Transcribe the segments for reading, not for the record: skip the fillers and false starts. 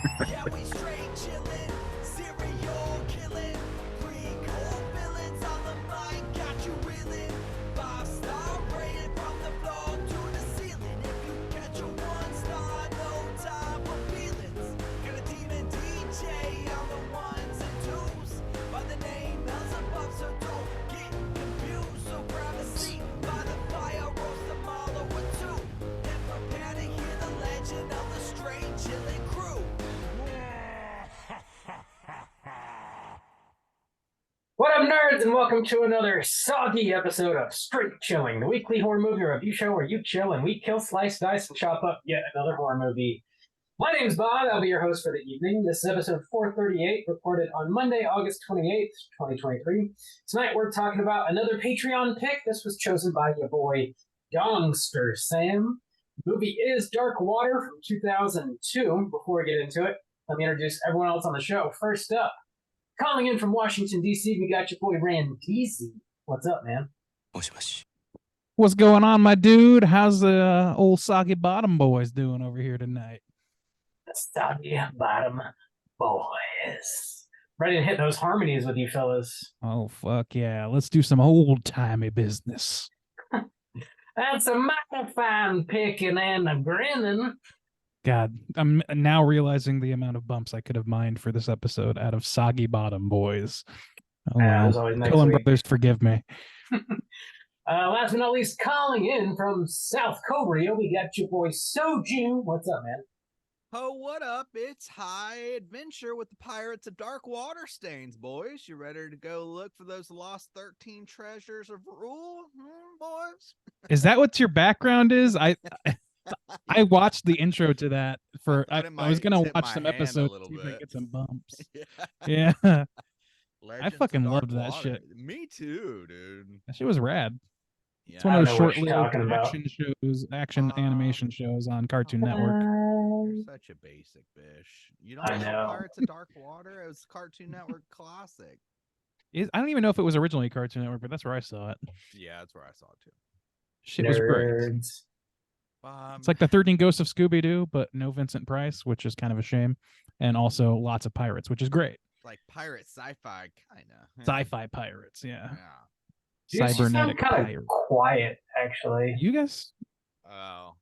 Yeah, we straight chillin', serial killing, pre-cold villains on the mic, got you reeling. 5-star rated from the floor to the ceiling. If you catch a 1-star, no time for feelings. Got a demon DJ on the ones and twos, by the name Beelzebub, so don't get confused. So grab a seat by the fire, roast a mallow or two, and prepare to hear the legend of the straight chillin' crew. What up, nerds, and welcome to another soggy episode of Straight Chilling, the weekly horror movie review show where you chill and we kill, slice, dice, and chop up yet another horror movie. My name's Bob. I'll be your host for the evening. This is episode 438, recorded on Monday, August 28th, 2023. Tonight we're talking about another Patreon pick. This was chosen by your boy, Dongster Sam. The movie is Dark Water from 2002. Before we get into it, let me introduce everyone else on the show. First up, calling in from Washington, D.C., we got your boy Randeezy. What's up, man? What's going on, my dude? How's the old Soggy Bottom boys doing over here tonight? The Soggy Bottom Boys. Ready to hit those harmonies with you fellas. Oh, fuck yeah. Let's do some old-timey business. That's a mighty fine picking and a grinning. God, I'm now realizing the amount of bumps I could have mined for this episode out of Soggy Bottom boys. Oh, It was always next Coen week. Brothers, forgive me. Last but not least, calling in from South Korea, we got your boy Soju. What's up, man? Oh, what up? It's High Adventure with the Pirates of Dark Water Stains, boys. You ready to go look for those lost 13 treasures of rule, boys? Is that what your background is? I watched the intro to that for I thought I it might was gonna tip watch my some hand a episodes little see if I bit. get some bumps. Yeah. Yeah. Legends of fucking Dark loved that Water. shit. Me too, dude. That shit was rad. Yeah. It's one I of don't those know what you're short-lived talking about. action shows, action animation shows on Cartoon Network. You're such a basic bish. You don't I know know. Pirates of Dark Water? It was a Cartoon Network classic. I don't even know if it was originally Cartoon Network, but that's where I saw it. Yeah, that's where I saw it too. Shit was great. Nerds. It's like the 13 Ghosts of Scooby-Doo, but no Vincent Price, which is kind of a shame. And also lots of pirates, which is great. like pirate sci-fi kind of. Sci-fi pirates, yeah. Yeah. You just sound Cybernetic kind of pirates. quiet, actually. You guys? Oh.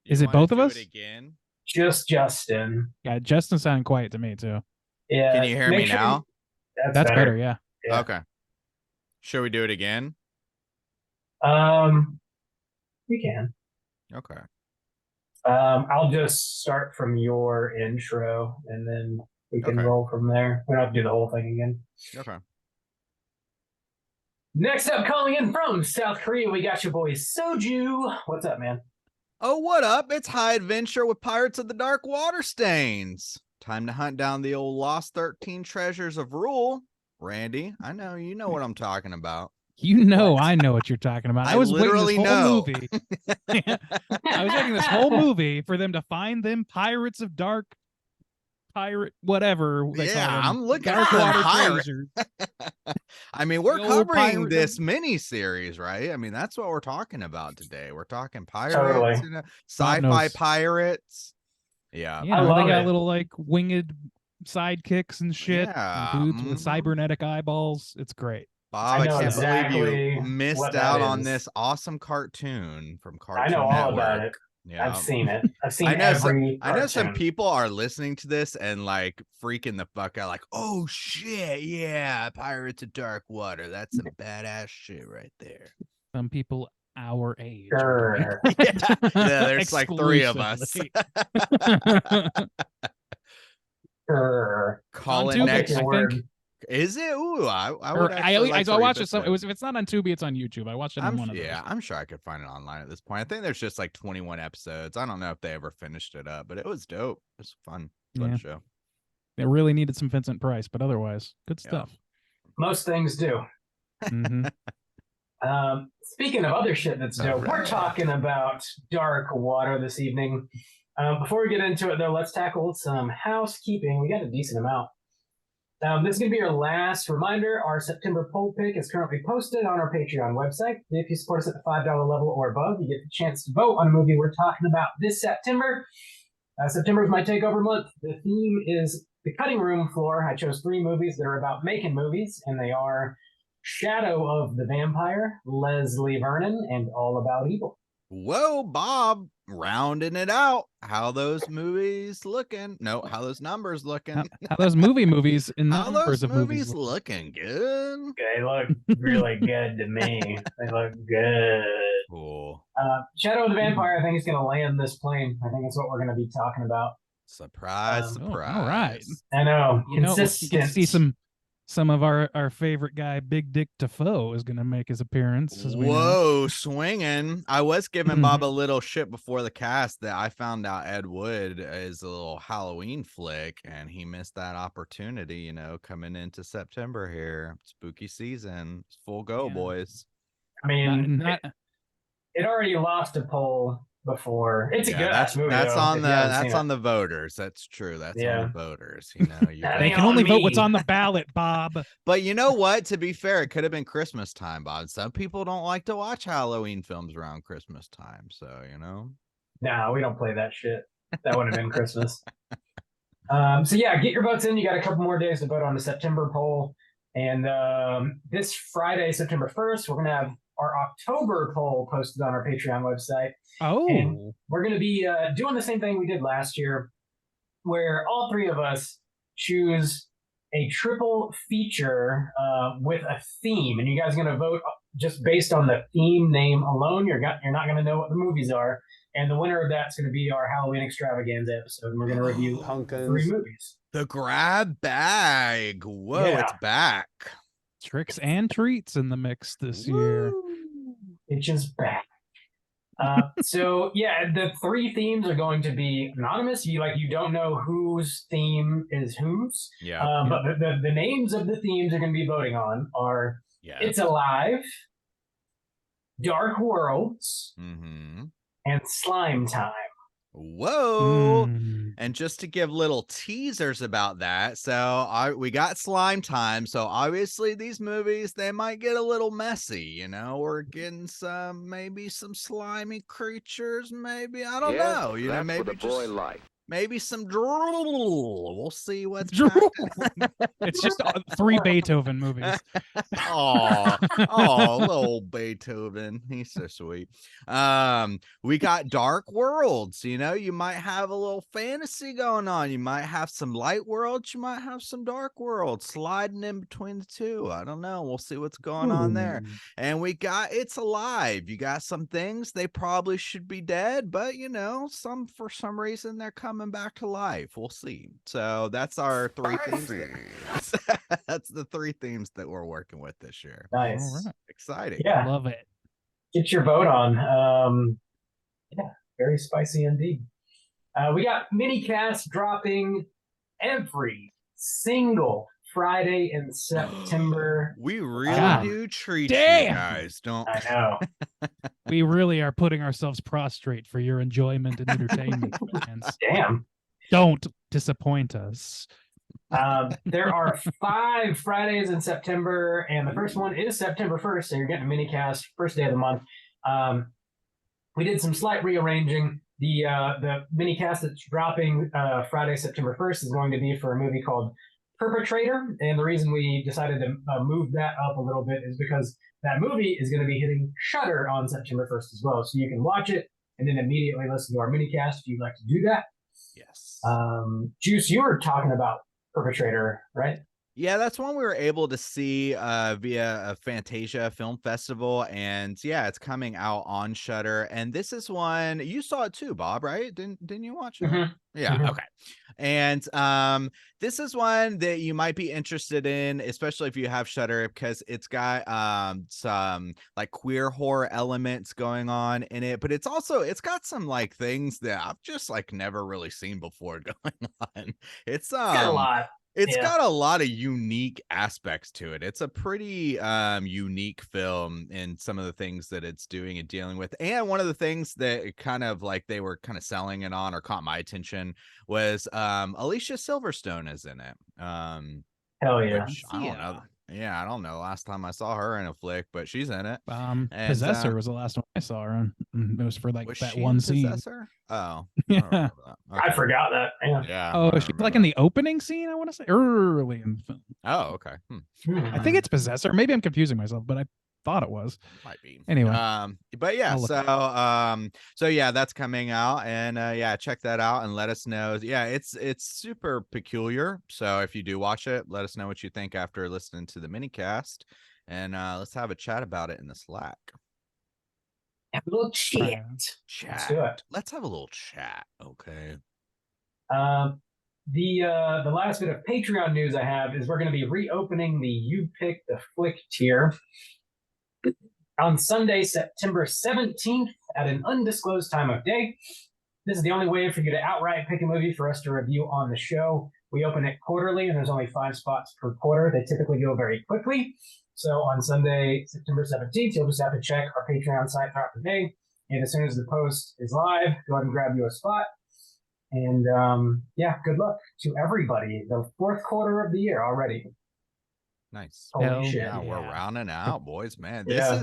Is You it wanna both of do us? It again? Just Justin. Yeah, Justin sounded quiet to me, too. Yeah. Can you hear make me sure now? That's better, yeah. Yeah. Okay. Should we do it again? We can. Okay. I'll just start from your intro and then we can Okay. roll from there. We don't have to do the whole thing again. Okay. Next up, calling in from South Korea, we got your boy Soju. What's up, man? Oh, what up? It's High Adventure with Pirates of the Dark Water Stains. Time to hunt down the old lost 13 treasures of rule. Randy, I know you know what I'm talking about. You know, I know what you're talking about. I was waiting literally this whole know. movie. I was waiting this whole movie for them to find them Pirates of Dark Pirate, whatever they Yeah, call them. I'm looking Dark for them Water pirates. Treasures. I mean, we're The old covering pirate this thing. mini series, right? I mean, that's what we're talking about today. We're talking pirates, Totally. you know, sci-fi knows. pires. Yeah. You I know, love they got it. little like winged sidekicks and shit. Yeah, Dudes with mhm. cybernetic eyeballs. It's great. Bob, I I know can't exactly believe you missed what that out on is. this awesome cartoon from Cartoon I know all Network. about it. Yeah. I've seen it. I've seen I know every I know some cartoon. people are listening to this and like freaking the fuck out, like, oh shit, yeah, Pirates of Dark Water. That's some badass shit right there. Some people our age. are doing Sure. it. Yeah, there's like 3 of us. Exclusively. Sure. Colin Tubi, next. Take your I word. think. Is it? Ooh, I Or would actually like I to watched it. revisit It was if it's not on Tubi, it's on YouTube. I watched it on one of those. Yeah, I'm sure I could find it online at this point. I think there's just like 21 episodes. I don't know if they ever finished it up, but it was dope. It was fun Yeah. show. It really needed some Vincent Price, but otherwise, good Yeah. stuff. Most things do. Mhm. Speaking of other shit that's dope, we're Alright. talking about Dark Water this evening. Before we get into it, though, let's tackle some housekeeping. We got a decent amount. This is going to be our last reminder. Our September poll pick is currently posted on our Patreon website. If you support us at the $5 level or above, you get the chance to vote on a movie we're talking about this September. September is my takeover month. The theme is the cutting room floor. I chose 3 movies that are about making movies, and they are Shadow of the Vampire, Leslie Vernon, and All About Evil. Whoa, Bob, rounding it out. How those movies looking? No, how those numbers looking? How those movies in How numbers those of movies movies looking good? They look really good to me. They look good. Cool. Shadow of the Vampire, I think, is going to land this plane. I think that's what we're going to be talking about. Surprise, Oh, all surprise. right. I know. You know, we Consistent. get to see some of our favorite guy, Big Dick Defoe, is going to make his appearance. As we know. Whoa, swinging. I was giving Mhm. Bob a little shit before the cast that I found out Ed Wood is a little Halloween flick and he missed that opportunity, you know, coming into September here. Spooky season. It's full go, Yeah. boys. I mean, Not it already lost a poll before. It's a Yeah, good that's movie. that's though, on if the you haven't that's seen on the voters. That's true. That's on Yeah. the voters. You know, you That they ain't can only on vote what's me. on the ballot, Bob. but you know what? To be fair, it could have been Christmas time, Bob. Some people don't like to watch Halloween films around Christmas time. So, you know. No, we don't play that shit. That would have been Christmas. So yeah, get your votes in. You got a couple more days to vote on the September poll. And this Friday, September 1st, we're going to have our October poll posted on our Patreon website. Oh, We're going to be doing the same thing we did last year, where all 3 of us choose a triple feature with a theme. And you guys are going to vote just based on the theme name alone. You're not going to know what the movies are. And the winner of that's going to be our Halloween extravaganza episode. And we're going to review 3 movies. The grab bag. Whoa, Yeah. it's back. tricks and treats in the mix this year. Woo. It's just back. So yeah, the 3 themes are going to be anonymous. You don't know whose theme is whose. Yeah. But the names of the themes are going to be voting on are Yeah. It's Alive, Dark Worlds, Mm-hmm. and Slime Time. Whoa. Mm. And just to give little teasers about that, so we got Slime Time. So obviously these movies, they might get a little messy, you know. We're getting maybe some slimy creatures, maybe. I don't know. You know, that's maybe what a boy just like. maybe some drool. We'll see what's Drool. back. It's just 3 Beethoven movies. Oh, little Beethoven. He's so sweet. We got Dark Worlds. You know, you might have a little fantasy going on. You might have some light worlds. You might have some dark worlds sliding in between the 2. I don't know. We'll see what's going on there. And we got It's Alive. You got some things they probably should be dead, but you know, for some reason they're coming back to life. We'll see. So that's our 3 themes. That's the 3 themes that we're working with this year. Nice. All right. Exciting. Yeah, Love it. get your vote on. Yeah, very spicy indeed. We got mini cast dropping every single Friday in September. We really God do treat damn. you guys, don't I know. We really are putting ourselves prostrate for your enjoyment and entertainment, fans. Damn. Don't disappoint us. There are 5 Fridays in September, and the first one is September 1st, so you're getting a mini cast first day of the month. We did some slight rearranging. The mini cast that's dropping Friday, September 1st is going to be for a movie called Perpetrator, and the reason we decided to move that up a little bit is because that movie is going to be hitting Shudder on September 1st as well, so you can watch it and then immediately listen to our mini cast if you'd like to do that. Yes. Juice, you were talking about Perpetrator, right? Yeah, that's one we were able to see via a Fantasia Film Festival, and yeah, it's coming out on Shudder. And this is one you saw it too, Bob, right? Didn't you watch it? Mhm. Yeah, Mhm. okay. And this is one that you might be interested in, especially if you have Shudder, because it's got some like queer horror elements going on in it, but it's got some like things that I've just like never really seen before going on. It's Got a lot. It's Yeah. got a lot of unique aspects to it. It's a pretty unique film in some of the things that it's doing and dealing with. And one of the things that kind of like they were kind of selling it on or caught my attention was Alicia Silverstone is in it. Hell yeah. Which I don't know. Yeah, I don't know. Last time I saw her in a flick, but she's in it. Possessor was the last one I saw her in. It was for like Was that she one in scene. Possessor? Oh, I don't Yeah. remember that. I Okay. forgot that. Yeah. Yeah. Oh, I she's remember like in that. the opening scene, I want to say, early in the film. Oh, okay. I think it's Possessor. Maybe I'm confusing myself, but I thought it was. Might be. Anyway. But yeah, I'll look so yeah, that's coming out, and yeah, check that out and let us know. Yeah, it's super peculiar. So if you do watch it, let us know what you think after listening to the minicast, and let's have a chat about it in the Slack. Have a little chat. Chat. Let's do it. Let's have a little chat, okay? The last bit of Patreon news I have is we're going to be reopening the You Pick the Flick tier on Sunday, September 17th at an undisclosed time of day. This is the only way for you to outright pick a movie for us to review on the show. We open it quarterly, and there's only 5 spots per quarter. They typically go very quickly. So on Sunday, September 17th, you'll just have to check our Patreon site throughout the day. And as soon as the post is live, go ahead and grab you a spot. And yeah, good luck to everybody. The 4th quarter of the year already. Nice. Holy Hell shit. Yeah, we're rounding out, boys. Man, Yeah.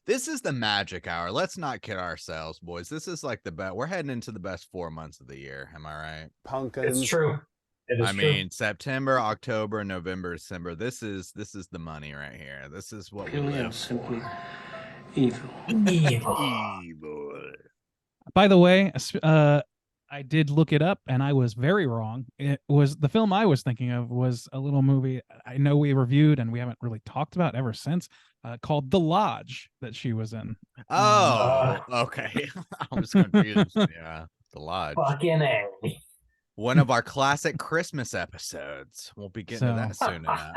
this is the magic hour. Let's not kid ourselves, boys. This is like the best. We're heading into the best 4 months of the year. Am I right? Pumpkins. It's true. It is I true. mean, September, October, November, December. This is the money right here. This is what we Purely and live simply for. evil. Evil. By the way, I did look it up and I was very wrong. It was the film I was thinking of was a little movie I know we reviewed and we haven't really talked about ever since, called The Lodge that she was in. Oh, okay. I was confused. Yeah, The Lodge. Fucking A. One of our classic Christmas episodes. We'll be getting to that soon enough.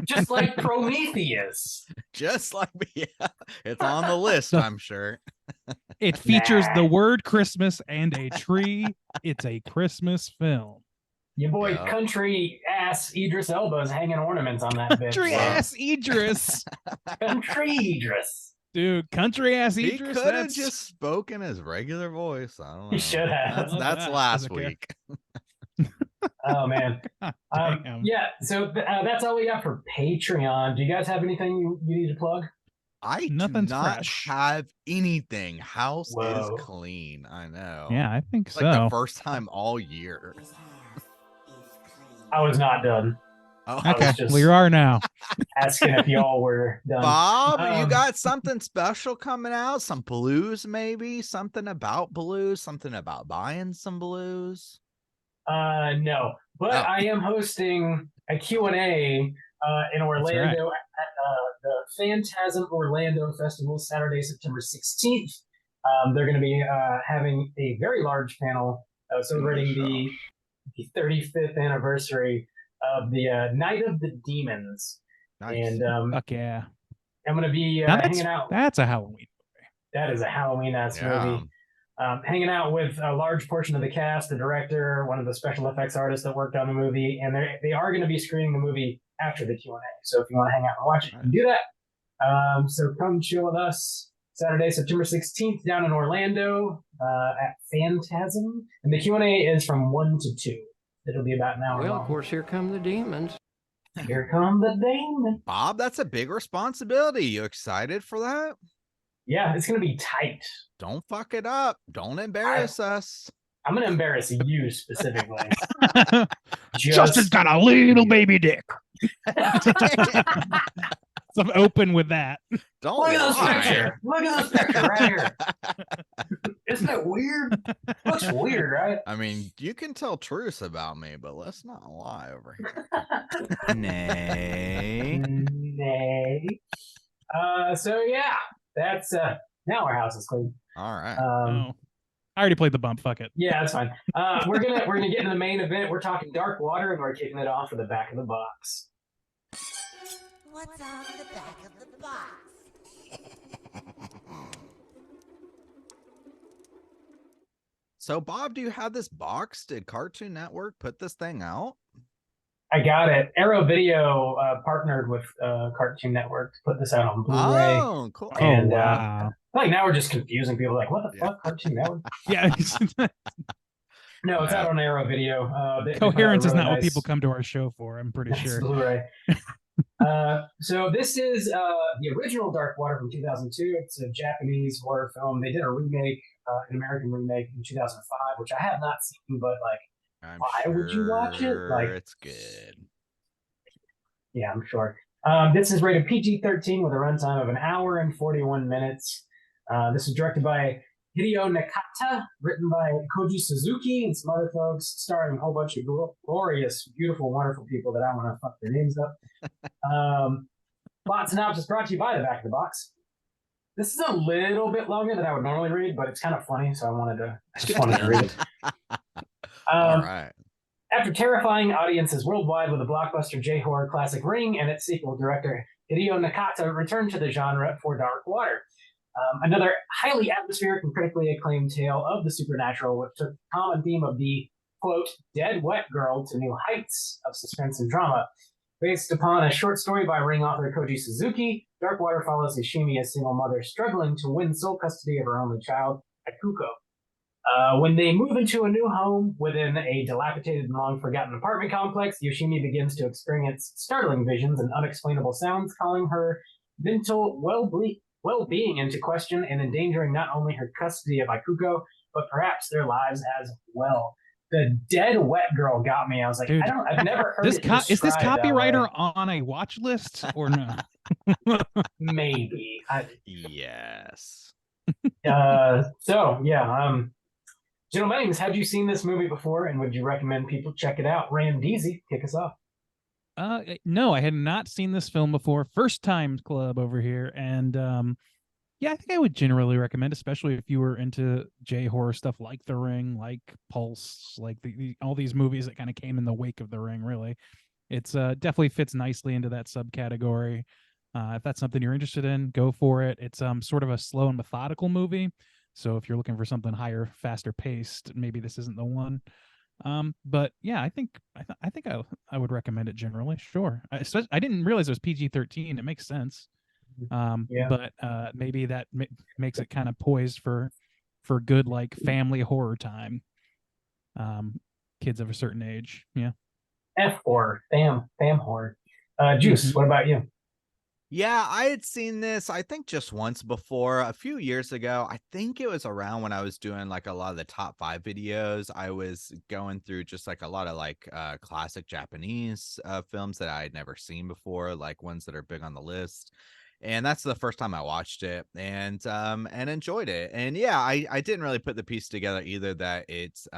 Just like Prometheus. Just like yeah, it's on the list, I'm sure. It features Nah. the word Christmas and a tree. It's a Christmas film. Your boy Yeah. country ass Idris Elba's hanging ornaments on that bitch. Country bro. ass Idris. Country Idris. Dude, country ass He Idris. could have That's just spoken his regular voice. I don't know. He should have. That's, Love that's that. last Doesn't care. week. Oh man. Damn. Yeah. So that's all we got for Patreon. Do you guys have anything you need to plug? I Nothing's do not fresh. have anything. House Whoa. is clean. I know. Yeah, I think It's so. like the first time all year. I was not done. Oh, I was Okay, just- well, you are now. Asking if y'all were done. Bob, you Um, got something special coming out? Some blues, maybe? Something about blues? Something about buying some blues? No, but Oh. I am hosting a Q&A in Orlando at the Phantasm Orlando Festival, Saturday, September 16th. They're going to be having a very large panel celebrating the 35th anniversary of the Night of the Demons. Nice. And Fuck yeah. I'm going to be Now hanging out. that's a Halloween. That is a Halloween-ass Yeah. movie. Hanging out with a large portion of the cast, the director, one of the special effects artists that worked on the movie, and they are going to be screening the movie after the Q&A. So if you want to hang out and watch it, you can do that. So come chill with us Saturday, September 16th down in Orlando at Phantasm. And the Q&A is from 1 to 2. It'll be about an hour Well, long. of course, here come the demons. Here come the demon. Bob, that's a big responsibility. You excited for that? Yeah, it's going to be tight. Don't fuck it up. Don't embarrass us. I'm going to embarrass you specifically. Justin's got a little baby dick. So I'm open with that. Don't Look at this lie. picture. Look at this picture right here. Isn't it weird? Looks weird, right? I mean, you can tell truths about me, but let's not lie over here. Nay. Nay. So yeah, that's now our house is clean. All right. Oh. I already played the bump. Fuck it. Yeah, that's fine. We're gonna get into the main event. We're talking Dark Water, and we're kicking it off with the back of the box. What's on the back of the box? So, Bob, do you have this box? Did Cartoon Network put this thing out? I got it. Arrow Video partnered with Cartoon Network to put this out on Blu-ray. Oh, cool. Oh, And, wow. Like now we're just confusing people. Like, what the Yeah. fuck, Cartoon Network? Yeah. No, it's Yeah. out on Arrow Video. They put out a Coherence is really not what nice- people come to our show for, I'm pretty Nice sure. Blu-ray. So this is the original Dark Water from 2002. It's a Japanese horror film. They did a remake, an American remake in 2005, which I have not seen, but like, I'm why would you watch it? Like, it's good. yeah, I'm sure. This is rated PG-13 with a runtime of an hour and 41 minutes. This is directed by Hideo Nakata, written by Koji Suzuki and some other folks, starring a whole bunch of glorious, beautiful, wonderful people that I want to fuck their names up. Plot synopsis brought to you by the Back of the Box. This is a little bit longer than I would normally read, but it's kind of funny, so I just wanted to read it. All right. After terrifying audiences worldwide with the blockbuster J-horror classic Ring and its sequel, director Hideo Nakata returned to the genre for Dark Water. Another highly atmospheric and critically acclaimed tale of the supernatural, which took the common theme of the, quote, dead wet girl to new heights of suspense and drama. Based upon a short story by Ring author Koji Suzuki, Dark Water follows Hishimi, a single mother struggling to win sole custody of her only child, Akuko. When they move into a new home within a dilapidated and long-forgotten apartment complex, Yoshimi begins to experience startling visions and unexplainable sounds, calling her mental well-being into question and endangering not only her custody of Akuko, but perhaps their lives as well. The dead wet girl got me. I was like, Dude, I've never heard Is this described that copywriter way. on a watch list or no? Maybe. Yes. So yeah. General Mannings, had you seen this movie before, and would you recommend people check it out? Ram Deasy, kick us off. No, I had not seen this film before. First time club over here, and yeah, I think I would generally recommend, especially if you were into J horror stuff like The Ring, like Pulse, like all these movies that kind of came in the wake of The Ring. Really, it's definitely fits nicely into that subcategory. If that's something you're interested in, go for it. It's sort of a slow and methodical movie. So if you're looking for something higher, faster paced, maybe this isn't the one. But yeah, I think I would recommend it generally. Sure. I didn't realize it was PG-13. It makes sense. Yeah. But maybe that makes it kind of poised for good like family horror time. Kids of a certain age. Yeah. F horror, fam horror. Juice, Mhm. what about you? Yeah, I had seen this, I think just once before, a few years ago. I think it was around when I was doing like a lot of the top 5 videos. I was going through just like a lot of like classic Japanese films that I had never seen before, like ones that are big on the list. And that's the first time I watched it and enjoyed it. And yeah, I didn't really put the piece together either that it's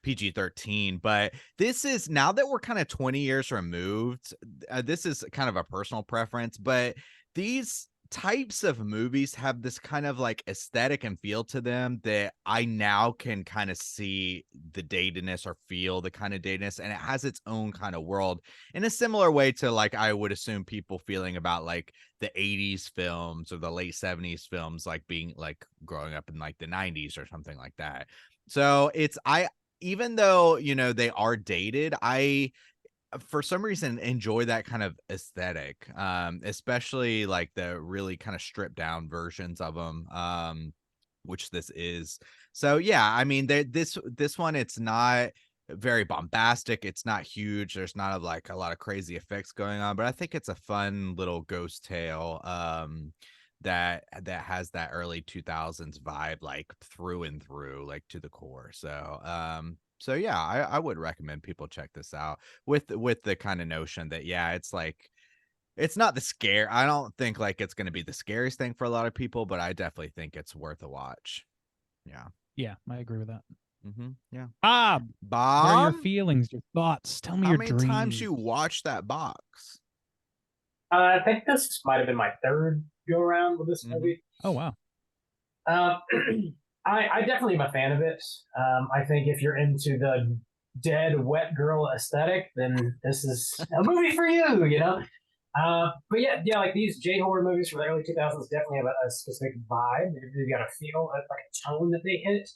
PG-13, but this is, now that we're kind of 20 years removed, this is kind of a personal preference, but these types of movies have this kind of like aesthetic and feel to them that I now can kind of see the datedness or feel the kind of datedness, and it has its own kind of world in a similar way to like I would assume people feeling about like the 80s films or the late 70s films, like being like growing up in like the 90s or something like that. So it's even though, you know, they are dated, I, for some reason, enjoy that kind of aesthetic, especially like the really kind of stripped down versions of them, which this is. So yeah, I mean, this one, it's not very bombastic. It's not huge. There's not like a lot of crazy effects going on, but I think it's a fun little ghost tale. That has that early 2000s vibe like through and through, like to the core. So yeah, I would recommend people check this out with the kind of notion that yeah, it's like it's not the scare. I don't think like it's going to be the scariest thing for a lot of people, but I definitely think it's worth a watch. Yeah. Yeah, I agree with that. Yeah. Bob, what are your Bob, feelings, your thoughts? Tell me how your many dreams. times you watched that box? I think this might have been my third go around with this movie. Oh wow. I definitely am a fan of it. I think if you're into the dead wet girl aesthetic, then this is a movie for you, you know? But yeah, like these J horror movies from the early 2000s definitely have a specific vibe. They've got a feel, like a tone that they hit.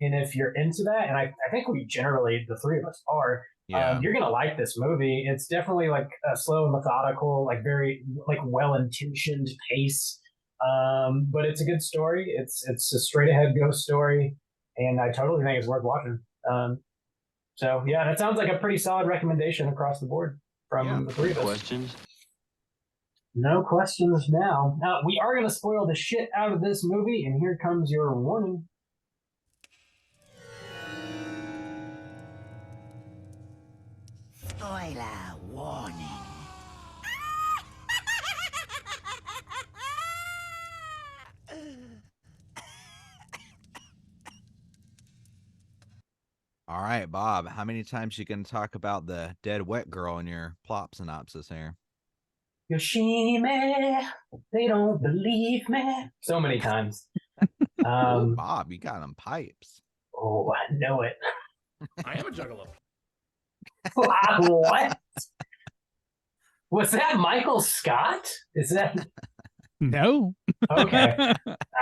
And if you're into that, and I think we generally, the three of us are, Yeah. you're gonna like this movie. It's definitely like a slow and methodical, like very like well-intentioned pace. But it's a good story. It's a straight ahead ghost story, and I totally think it's worth watching. So yeah, that sounds like a pretty solid recommendation across the board. from the three of us. Questions? No questions now. Now, we are going to spoil the shit out of this movie, and here comes your warning. Spoiler warning. All right, Bob, how many times you gonna talk about the dead wet girl in your plot synopsis here? Yoshimi, they don't believe me. So many times. Ooh, Bob, you got them pipes. Oh, I know it. I am a juggalo. What? Was that Michael Scott? Is that No. okay?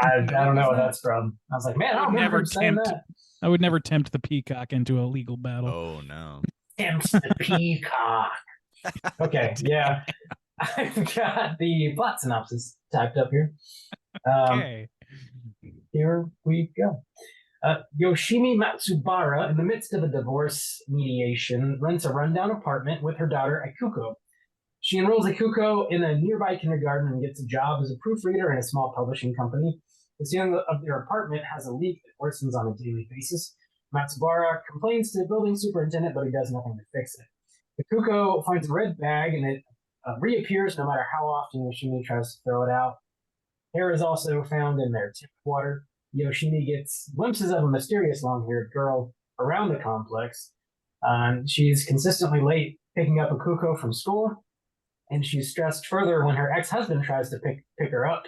I don't know what that's from. I was like, man, I don't remember Never him saying tempt. that. I would never tempt the peacock into a legal battle. Oh no. Tempts the peacock. Okay, yeah. I've got the plot synopsis typed up here. Okay. Here we go. Yoshimi Matsubara, in the midst of a divorce mediation, rents a rundown apartment with her daughter Akuko. She enrolls Akuko in a nearby kindergarten and gets a job as a proofreader in a small publishing company. The ceiling of their apartment has a leak that worsens on a daily basis. Matsubara complains to the building superintendent, but he does nothing to fix it. Akuko finds a red bag, and it reappears no matter how often Yoshimi tries to throw it out. Hair is also found in their tap water. Yoshimi gets glimpses of a mysterious long-haired girl around the complex. She's consistently late picking up Akuko from school, and she's stressed further when her ex-husband tries to pick her up.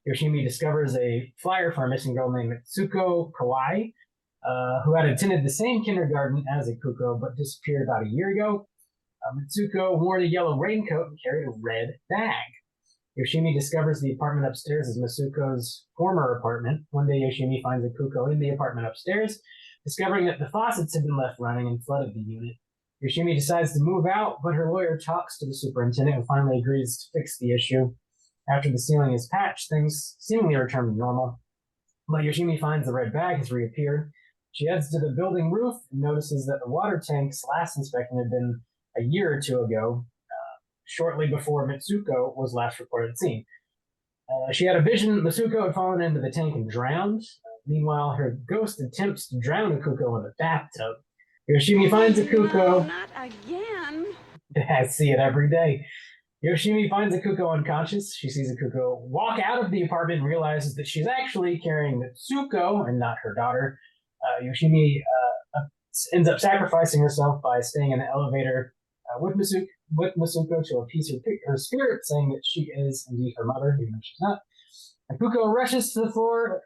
Yoshimi discovers a flyer for a missing girl named Mitsuko Kawai, who had attended the same kindergarten as Akuko but disappeared about a year ago. Mitsuko wore a yellow raincoat and carried a red bag. Yoshimi discovers the apartment upstairs is Mitsuko's former apartment. One day, Yoshimi finds Akuko in the apartment upstairs, discovering that the faucets had been left running and flooded the unit. Yoshimi decides to move out, but her lawyer talks to the superintendent and finally agrees to fix the issue. After the ceiling is patched, things seemingly return to normal. But Yoshimi finds the red bag has reappeared. She heads to the building roof and notices that the water tanks last inspected had been a year or two ago, shortly before Mitsuko was last reported seen. She had a vision that Mitsuko had fallen into the tank and drowned. Meanwhile, her ghost attempts to drown Akuko in the bathtub. Yoshimi finds Akuko. Not again. I see it every day. Yoshimi finds Akuko unconscious. She sees Akuko walk out of the apartment and realizes that she's actually carrying Mitsuko and not her daughter. Yoshimi ends up sacrificing herself by staying in the elevator with Mitsuko to appease her spirit, saying that she is indeed her mother, even though she's not. Akuko rushes to the floor.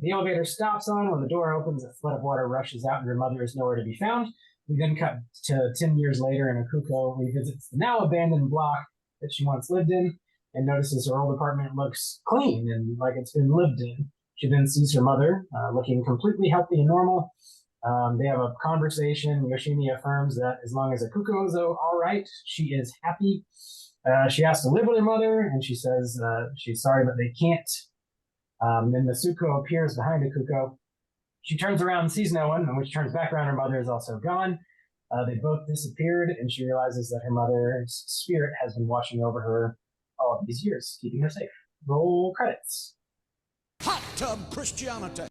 The elevator stops on. When the door opens, a flood of water rushes out, and her mother is nowhere to be found. We then cut to 10 years later, and Akuko revisits the now abandoned block that she once lived in and notices her old apartment looks clean and like it's been lived in. She then sees her mother looking completely healthy and normal. They have a conversation. Yoshimi affirms that as long as Akuko is all right, she is happy. She asks to live with her mother, and she says she's sorry, but they can't. Then Mitsuko appears behind Akuko. She turns around and sees no one, and when she turns back around, her mother is also gone. They both disappeared, and she realizes that her mother's spirit has been watching over her all of these years, keeping her safe. Roll credits. Hot tub Christianity.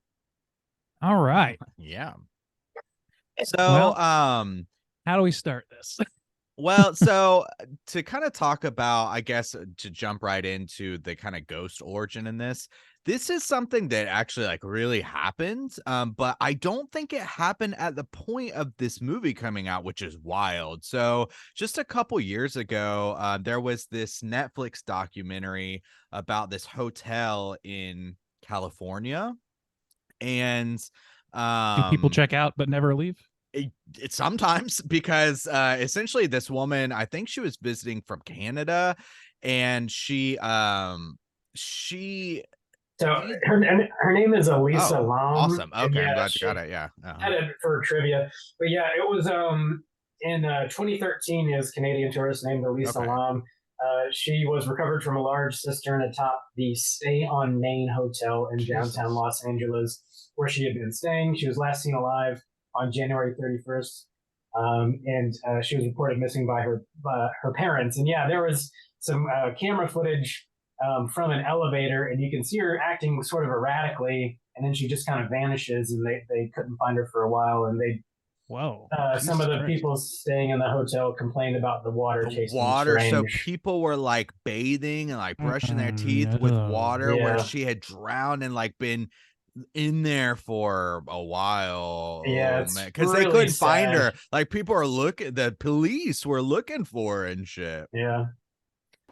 All right. Yeah. So, Well- How do we start this? well, so to kind of talk about, I guess, to jump right into the kind of ghost origin in this is something that actually like really happened. But I don't think it happened at the point of this movie coming out, which is wild. So just a couple years ago, there was this Netflix documentary about this hotel in California. And Do people check out but never leave? It sometimes, because essentially this woman, I think she was visiting from Canada, and she So her name is Elisa Lam. awesome. Okay, Yeah, I'm glad she you got it. Yeah. had it for trivia, but yeah, it was in 2013. Is Canadian tourist named Elisa Okay. Lam. She was recovered from a large cistern atop the Stay on Main Hotel in downtown Los Angeles, where she had been staying. She was last seen alive on January 31st. and she was reported missing by her parents. And yeah, there was some camera footage from an elevator, and you can see her acting sort of erratically, and then she just kind of vanishes, and they couldn't find her for a while, and they Whoa. some of the Jesus Christ. people staying in the hotel complained about the water The tasting water, so strange. people were like bathing and like brushing their teeth with no. water where Yeah. she had drowned and like been in there for a while. Yeah, it's because they really couldn't find sad. her. Like people are looking, the police were looking for her and shit. Yeah.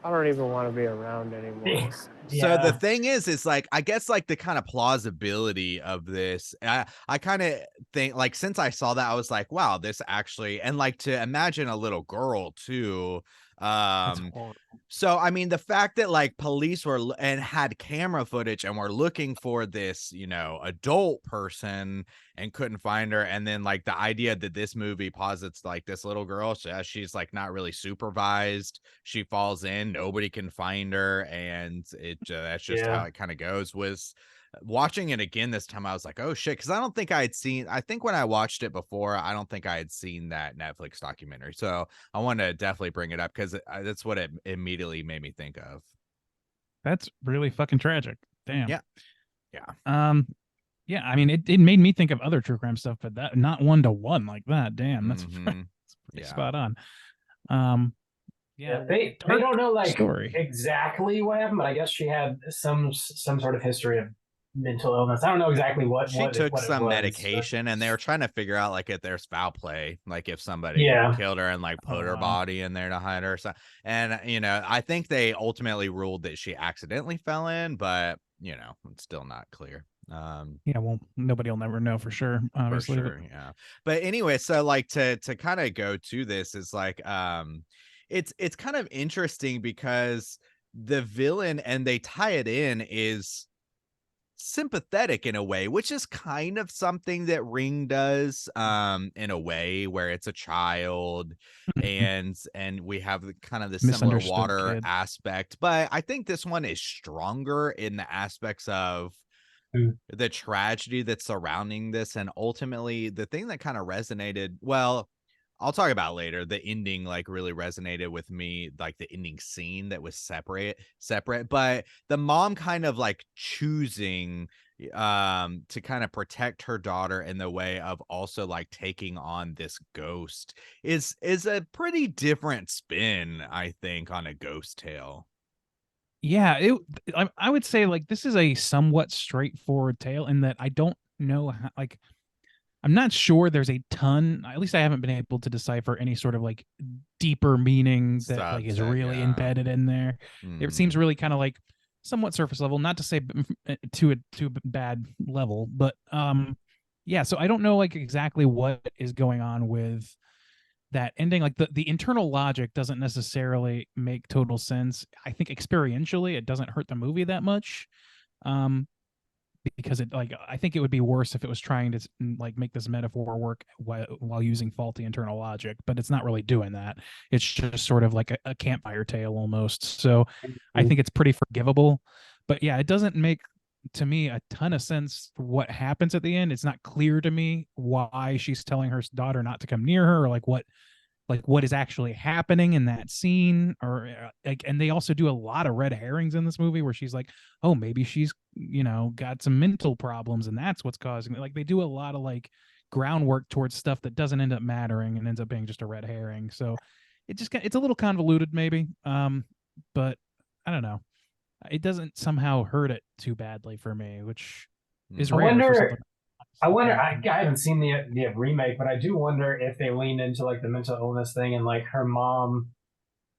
I don't even want to be around anymore. So the thing is like, I guess like the kind of plausibility of this, I kind of think like, since I saw that, I was like, wow, this actually, and like to imagine a little girl too. That's horrible. So I mean, the fact that like police were and had camera footage and were looking for this, you know, adult person and couldn't find her, and then like the idea that this movie posits like this little girl, she's like not really supervised, she falls in, nobody can find her, and that's just how it kind of goes. Was watching it again this time, I was like, oh shit, because I don't think I had seen, I think when I watched it before, I don't think I had seen that Netflix documentary, so I want to definitely bring it up because that's what it immediately made me think of. That's really fucking tragic. Damn. Yeah. Yeah, I mean, it made me think of other true crime stuff, but that not 1-to-1 like that. Damn, that's, Mhm. that's pretty Yeah. spot on. Yeah, they don't know like story. exactly what happened, but I guess she had some sort of history of mental illness. I don't know exactly what She what took what it some was, medication, and they were trying to figure out like if there's foul play, like if somebody Yeah. killed her and like put her wow. body in there to hide her. So, and you know, I think they ultimately ruled that she accidentally fell in, but you know, it's still not clear. Yeah, well, nobody will never know for sure, obviously. For sure, yeah. But anyway, so like to kind of go to this is like it's kind of interesting because the villain, and they tie it in, is sympathetic in a way, which is kind of something that Ring does in a way where it's a child and we have the kind of the similar Misunderstood water kid. aspect, but I think this one is stronger in the aspects of the tragedy that's surrounding this, and ultimately the thing that kind of resonated, well, I'll talk about later, the ending like really resonated with me, like the ending scene that was separate, but the mom kind of like choosing to kind of protect her daughter in the way of also like taking on this ghost is a pretty different spin, I think, on a ghost tale. Yeah, I would say like this is a somewhat straightforward tale in that I don't know how, like, I'm not sure there's a ton, at least I haven't been able to decipher any sort of like deeper meaning that like is Subset, really yeah. embedded in there. It seems really kind of like somewhat surface level, not to say to a bad level, but yeah, so I don't know like exactly what is going on with that ending. Like the internal logic doesn't necessarily make total sense. I think experientially it doesn't hurt the movie that much, because it, like, I think it would be worse if it was trying to like make this metaphor work while using faulty internal logic, but it's not really doing that. It's just sort of like a campfire tale almost. So I think it's pretty forgivable, but yeah, it doesn't make to me a ton of sense what happens at the end. It's not clear to me why she's telling her daughter not to come near her, or like what is actually happening in that scene, or like, and they also do a lot of red herrings in this movie where she's like, oh, maybe she's, you know, got some mental problems and that's what's causing it. Like they do a lot of like groundwork towards stuff that doesn't end up mattering and ends up being just a red herring. So it's a little convoluted maybe, but I don't know, it doesn't somehow hurt it too badly for me, which is I rare. wonder. I haven't seen the remake, but I do wonder if they leaned into like the mental illness thing, and like her mom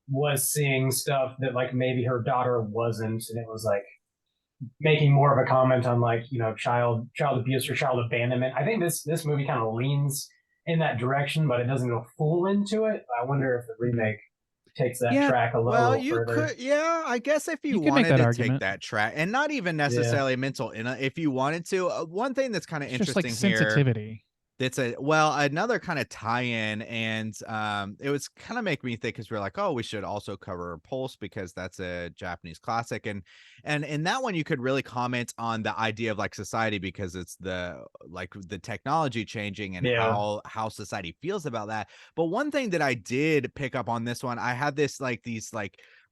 was seeing stuff that like maybe her daughter wasn't, and it was like making more of a comment on like, you know, child abuse or child abandonment. I think this movie kind of leans in that direction, but it doesn't go full into it. I wonder if the remake takes that track a little you further. could, yeah, I guess if you could make wanted that to argument. take that track, and not even necessarily mental, if you wanted to, one thing that's kind of It's just interesting like here, sensitivity. That's another kind of tie-in, and it was kind of make me think, because we're like, oh, we should also cover Pulse because that's a Japanese classic, and in that one you could really comment on the idea of like society, because it's the technology changing and Yeah. how society feels about that. But one thing that I did pick up on this one, I had these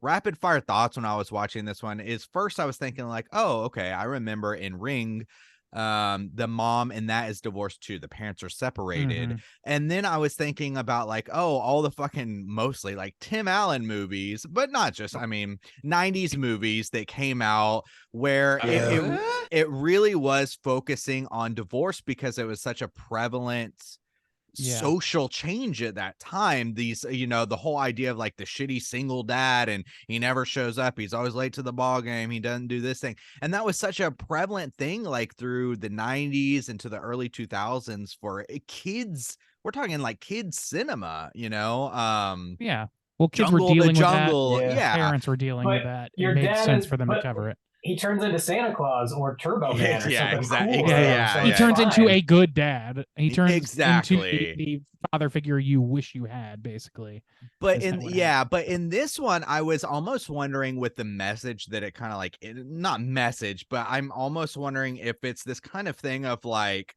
rapid fire thoughts when I was watching this one. Is first I was thinking like, oh, okay, I remember in Ring, the mom in that is divorced too, the parents are separated. Mhm. And then I was thinking about like, oh, all the fucking mostly like Tim Allen movies, but not just, I mean, 90s movies that came out where it really was focusing on divorce, because it was such a prevalent Yeah. social change at that time. These, the whole idea of like the shitty single dad, and he never shows up, he's always late to the ball game, he doesn't do this thing, and that was such a prevalent thing like through the 90s into the early 2000s for kids. We're talking like kids cinema, Yeah. Well, kids were Jungle the dealing with that. Jungle, Yeah. yeah. Parents were dealing But with that. It your made dad sense is- for them to but- cover it. He turns into Santa Claus or Turbo Man or Yeah, something exactly. cool. Yeah, so He it's turns into fine. a good dad. He turns Exactly. into the father figure you wish you had, basically. But Is that what but in this one, I was almost wondering with the message that it kind of like, not message, but I'm almost wondering if it's this kind of thing of like,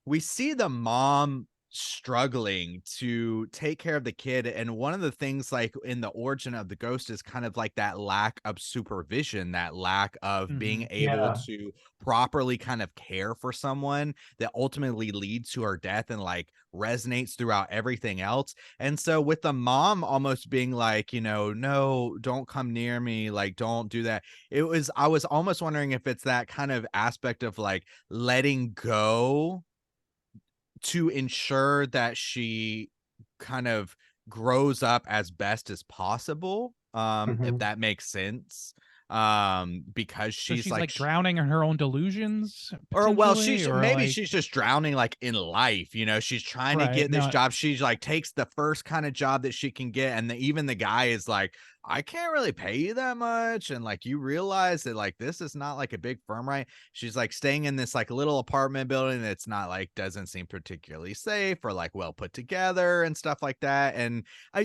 we see the mom struggling to take care of the kid, and one of the things like in the origin of the ghost is kind of like that lack of supervision, that lack of being able Yeah. to properly kind of care for someone, that ultimately leads to her death and like resonates throughout everything else. And so with the mom almost being like, no, don't come near me, like don't do that, I was almost wondering if it's that kind of aspect of like letting go to ensure that she kind of grows up as best as possible, if Mhm. that makes sense, because So she's she's like like drowning in her own delusions, or well, potentially, or maybe like, she's just drowning like in life, she's trying to Right, get this no, job. She's like takes the first kind of job that she can get, and even the guy is like, I can't really pay you that much, and like you realize that like this is not like a big firm, right? She's like staying in this like little apartment building that's not like, doesn't seem particularly safe or like well put together and stuff like that. And I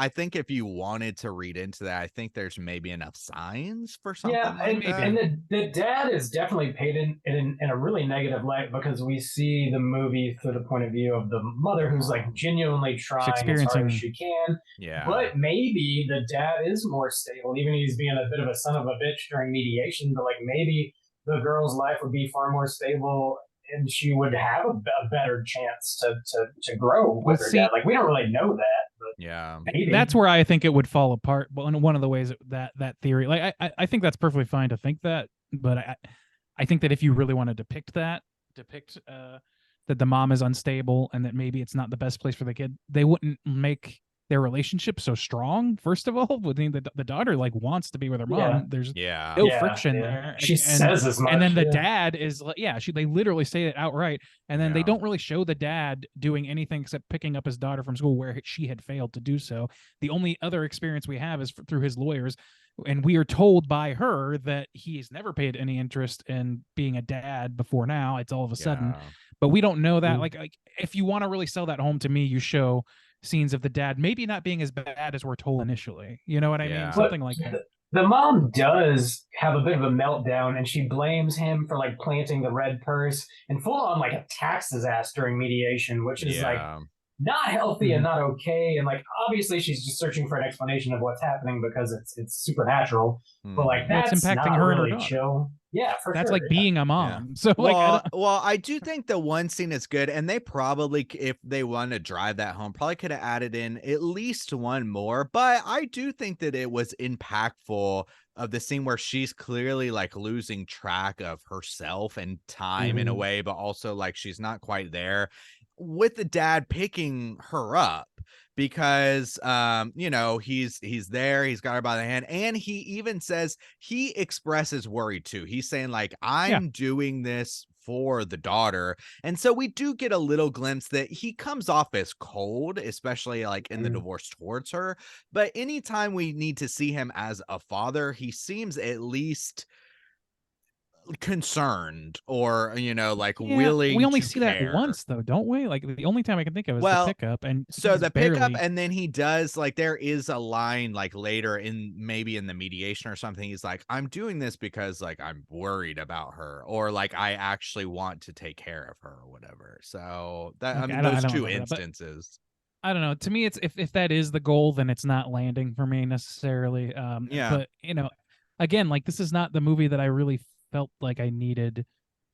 think if you wanted to read into that, I think there's maybe enough signs for something Yeah, like that. and the dad is definitely painted in a really negative light, because we see the movie through the point of view of the mother who's like genuinely trying as hard experiencing- as she can. Yeah. But maybe the dad is more stable, even if he's being a bit of a son of a bitch during mediation. But like maybe the girl's life would be far more stable, and she would have a better chance to grow with Well, her see- dad. Like we don't really know that, but Yeah. maybe that's where I think it would fall apart. But one of the ways that theory, like I think that's perfectly fine to think that, but I think that if you really want to depict that the mom is unstable and that maybe it's not the best place for the kid, they wouldn't make their relationship so strong. First of all, the daughter like wants to be with her mom. Yeah. There's Yeah. no Yeah, friction yeah. there. She says as much. and then the yeah. dad is like, they literally say it outright, and then they Yeah. don't really show the dad doing anything except picking up his daughter from school where she had failed to do so. The only other experience we have is through his lawyers, and we are told by her that he's never paid any interest in being a dad before now. It's all of a sudden, Yeah. but we don't know that. Mm. Like if you want to really sell that home to me, you show scenes of the dad maybe not being as bad as we're told initially. You know what I Yeah. mean? Something like that. The mom does have a bit of a meltdown, and she blames him for like planting the red purse and full on like attacks his ass during mediation, which is like Yeah. not healthy and not okay. And like obviously she's just searching for an explanation of what's happening because it's supernatural. But like Mhm. Well, it's that's impacting not her and her really daughter. chill. Yeah, for That's sure. like being a mom. So like, Well, I do think the one scene is good, and they probably, if they want to drive that home, probably could have added in at least one more. But I do think that it was impactful of the scene where she's clearly like losing track of herself and time in a Mhm. way, but also like she's not quite there, with the dad picking her up, because he's there, he's got her by the hand, and he even says, he expresses worry too. He's saying like, I'm doing this for the daughter. And so we do get a little glimpse that he comes off as cold, especially like in the divorce towards her. But anytime we need to see him as a father, he seems at least concerned or like Yeah, willing we only to see that care. once though, don't we? Like the only time I can think of is the Well, pickup, and so he's the pickup, barely. and then he does like there is a line like later in maybe in the mediation or something. He's like, I'm doing this because like I'm worried about her, or like I actually want to take care of her or whatever. So that I Okay, mean I those don't two remember that, but instances. I don't know. To me, it's if that is the goal, then it's not landing for me necessarily. Yeah. But again, like this is not the movie that I really felt like I needed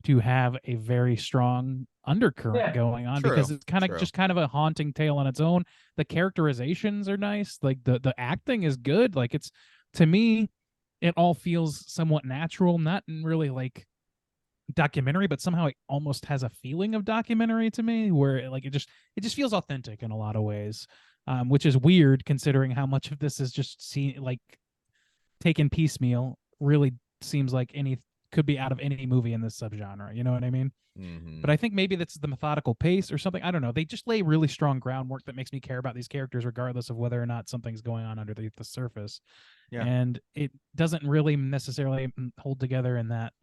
to have a very strong undercurrent Yeah, going on, true, because it's kind of true. just kind of a haunting tale on its own. The characterizations are nice, like the acting is good. Like it's, to me, it all feels somewhat natural, not in really like documentary, but somehow it almost has a feeling of documentary to me, where like it just feels authentic in a lot of ways, which is weird considering how much of this is just seen like taken piecemeal. Really seems like any could be out of any movie in this subgenre, you know what I mean? Mhm. But I think maybe that's the methodical pace or something. I don't know. They just lay really strong groundwork that makes me care about these characters regardless of whether or not something's going on underneath the surface. Yeah. And it doesn't really necessarily hold together in that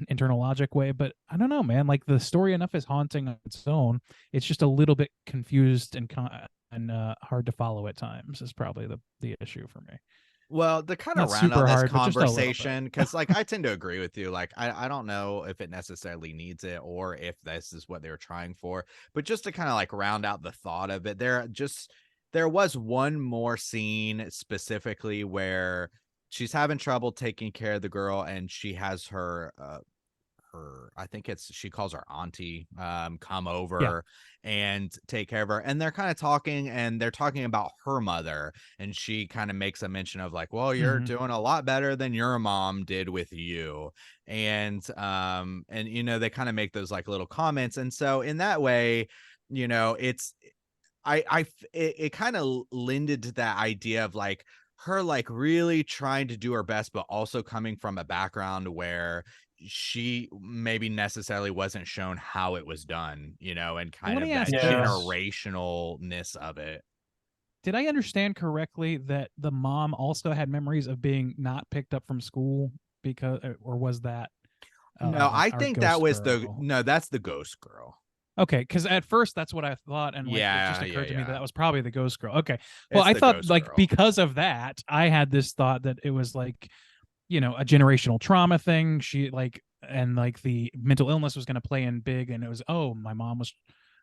internal logic way. But I don't know, man. Like the story enough is haunting on its own. It's just a little bit confused and hard to follow at times is probably the issue for me. Well, to kind of Not round out super this hard, but just a little bit. conversation, because like I tend to agree with you. Like I don't know if it necessarily needs it or if this is what they were trying for, but just to kind of like round out the thought of it, there was one more scene specifically where she's having trouble taking care of the girl, and she has her I think she calls her auntie come over and take care of her, and they're kind of talking, and they're talking about her mother, and she kind of makes a mention of like, well, you're Mhm. doing a lot better than your mom did with you, and they kind of make those like little comments, and so in that way, it's it kind of lended to that idea of like her like really trying to do her best, but also coming from a background where she maybe necessarily wasn't shown how it was done, and kind Let of me that ask this. generationalness of it. Did I understand correctly that the mom also had memories of being not picked up from school because, or was that No, I our think that ghost was girl? that's the ghost girl. Okay, because at first that's what I thought, and like it just Yeah, occurred to me that yeah. that was probably the ghost girl. Okay, well It's I the thought ghost like girl. because of that, I had this thought that it was like a generational trauma thing. She like and like the mental illness was going to play in big, and it was, oh, my mom was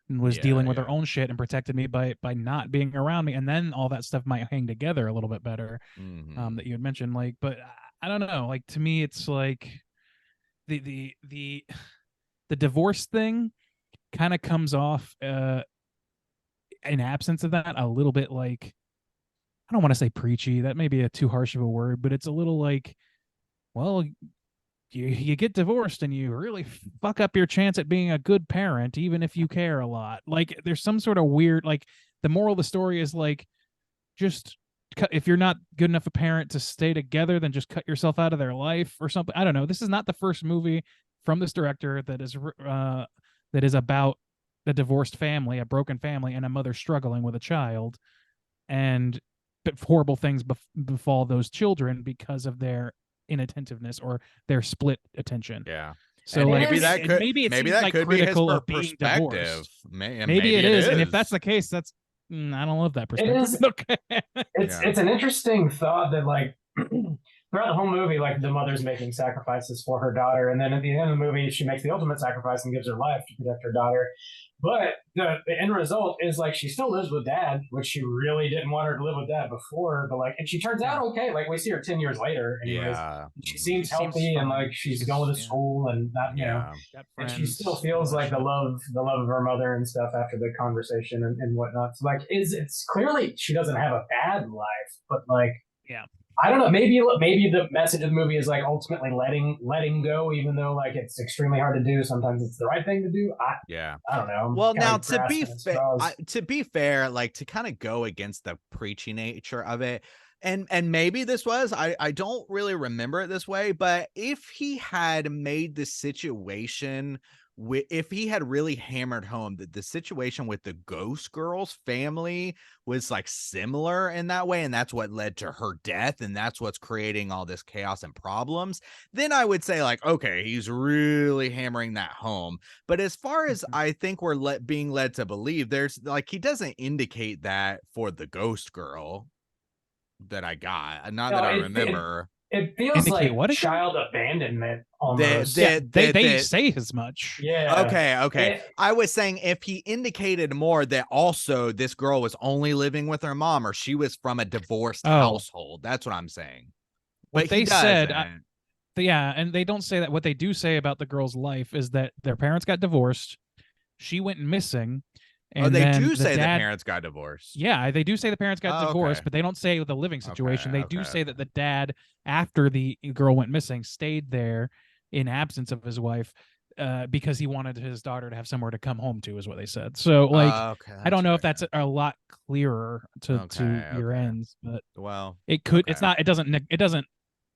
Yeah, dealing with her yeah. own shit and protected me by not being around me, and then all that stuff might hang together a little bit better. Mhm. That you had mentioned, like, but I don't know, like to me it's like the the divorce thing kind of comes off in absence of that a little bit like, I don't want to say preachy, that may be a too harsh of a word, but it's a little like, well, you get divorced and you really fuck up your chance at being a good parent even if you care a lot. Like there's some sort of weird, like the moral of the story is like, just if you're not good enough a parent to stay together, then just cut yourself out of their life or something. I don't know. This is not the first movie from this director that is about a divorced family, a broken family, and a mother struggling with a child, and horrible things befall those children because of their inattentiveness or their split attention. Yeah. So And like maybe that could maybe it seems that like could be his critical of being perspective. divorced. Maybe Maybe it is, and if is. that's the case, that's I don't love that It perspective. is. Okay. It's an interesting thought that like throughout the whole movie, like the mother's making sacrifices for her daughter, and then at the end of the movie, she makes the ultimate sacrifice and gives her life to protect her daughter. But the end result is like she still lives with dad, which she really didn't want her to live with dad before. But like, and she turns out okay. Like we see her 10 years later, anyways. Yeah. She Mhm. seems healthy and like she's going to school and not, Yeah. and she still feels like the love of her mother and stuff after the conversation and whatnot. So like, it's clearly she doesn't have a bad life, but like, yeah, I don't know. Maybe the message of the movie is like ultimately letting go, even though like it's extremely hard to do. Sometimes it's the right thing to do. I don't know. I'm Well, kinda now to be grasping at fair, straws. like to kind of go against the preachy nature of it, and maybe this was I don't really remember it this way, but if he had made the situation if he had really hammered home that the situation with the ghost girl's family was like similar in that way, and that's what led to her death, and that's what's creating all this chaos and problems, then I would say like, okay, he's really hammering that home. But as far as I think we're being led to believe, there's like, he doesn't indicate that for the ghost girl that I got, not that I remember. It feels Indicate like what again? child abandonment almost. They say as much. Yeah. Okay. It- I was saying if he indicated more that also this girl was only living with her mom, or she was from a divorced household. That's what I'm saying. What But they he said, doesn't. yeah, and they don't say that. What they do say about the girl's life is that their parents got divorced. She went missing. And they then do the say the dad, parents got divorced. Yeah, they do say the parents got divorced, Okay. but they don't say the living situation. They do Okay. say that the dad, after the girl went missing, stayed there in absence of his wife because he wanted his daughter to have somewhere to come home to, is what they said. So, like, Okay, I don't know if fair. that's a lot clearer to your ends, but Well, it could. okay. It's not. It doesn't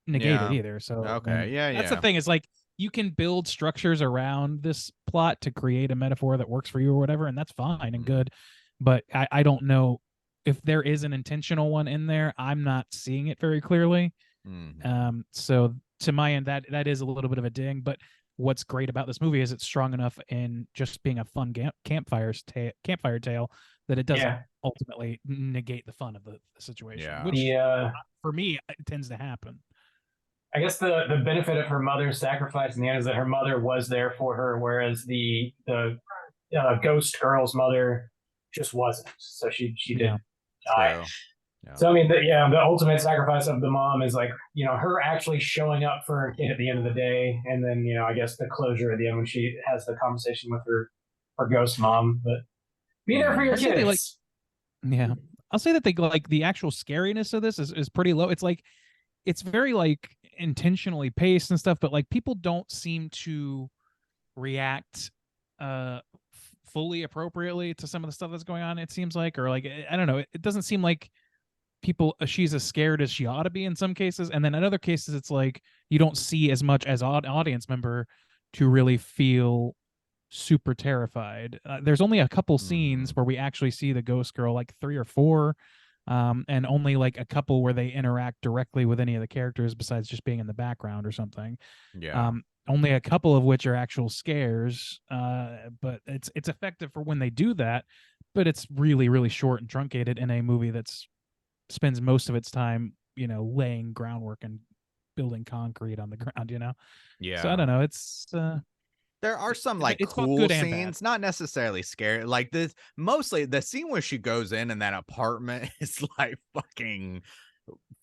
negate Yeah. it either. So, Okay, yeah, that's the yeah. thing. Is like you can build structures around this plot to create a metaphor that works for you or whatever, and that's fine and good. But I don't know if there is an intentional one in there. I'm not seeing it very clearly. So to my end, that is a little bit of a ding. But what's great about this movie is it's strong enough in just being a fun campfire tale that it doesn't ultimately negate the fun of the situation. Yeah. Which for me, it tends to happen. I guess the benefit of her mother's sacrifice in the end is that her mother was there for her, whereas the ghost girl's mother just wasn't. So she did die. Yeah. So I mean, the ultimate sacrifice of the mom is like, her actually showing up for her kid at the end of the day, and then I guess the closure at the end when she has the conversation with her ghost mom. But be there for your kids. Yeah, I'll say that they like the actual scariness of this is pretty low. It's like it's very like intentionally paced and stuff, but like people don't seem to react fully appropriately to some of the stuff that's going on, it seems like, or like I don't know, it doesn't seem like people she's as scared as she ought to be in some cases, and then in other cases it's like you don't see as much as audience member to really feel super terrified. There's only a couple scenes where we actually see the ghost girl, like 3 or 4, and only like a couple where they interact directly with any of the characters besides just being in the background or something. Only a couple of which are actual scares, but it's effective for when they do that, but it's really, really short and truncated in a movie that's spends most of its time, laying groundwork and building concrete on the ground, Yeah. So I don't know. It's there are some like it's cool good and scenes, not necessarily scary. Like this, mostly the scene where she goes in that apartment is like fucking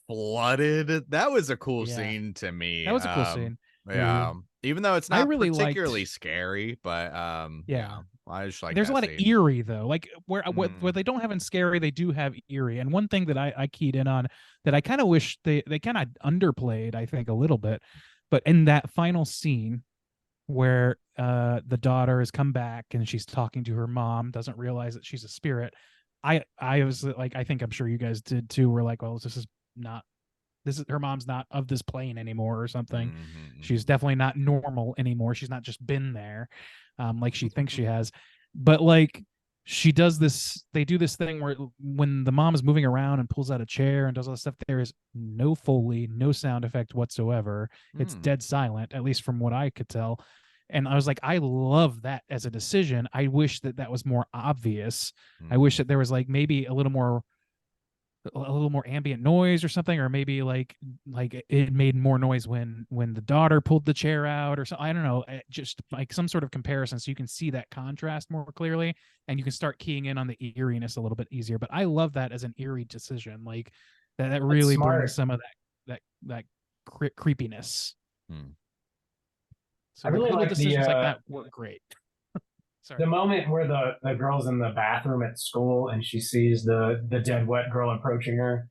flooded. That was a cool scene to me. That was a cool scene. Yeah. Even though it's not really particularly scary, but I just like there's a lot scene. of eerie though, like where what they don't have in scary, they do have eerie. And one thing that I keyed in on that I kind of wish they kind of underplayed, I think, a little bit, but in that final scene where the daughter has come back and she's talking to her mom, doesn't realize that she's a spirit. I was like, I think I'm sure you guys did too. We're like, well, this is her mom's not of this plane anymore or something. She's definitely not normal anymore. She's not just been there like she thinks she has. But like she does this, they do this thing where when the mom is moving around and pulls out a chair and does all this stuff, there is no Foley, no sound effect whatsoever. It's dead silent, at least from what I could tell. And I was like, I love that as a decision. I wish that was more obvious. I wish that there was like maybe a little more ambient noise or something, or maybe like it made more noise when the daughter pulled the chair out or something. I don't know, just like some sort of comparison so you can see that contrast more clearly and you can start keying in on the eeriness a little bit easier. But I love that as an eerie decision, like that really brings some of that creepiness. So I really like decisions like that work great. The moment where the girl's in the bathroom at school and she sees the dead wet girl approaching her,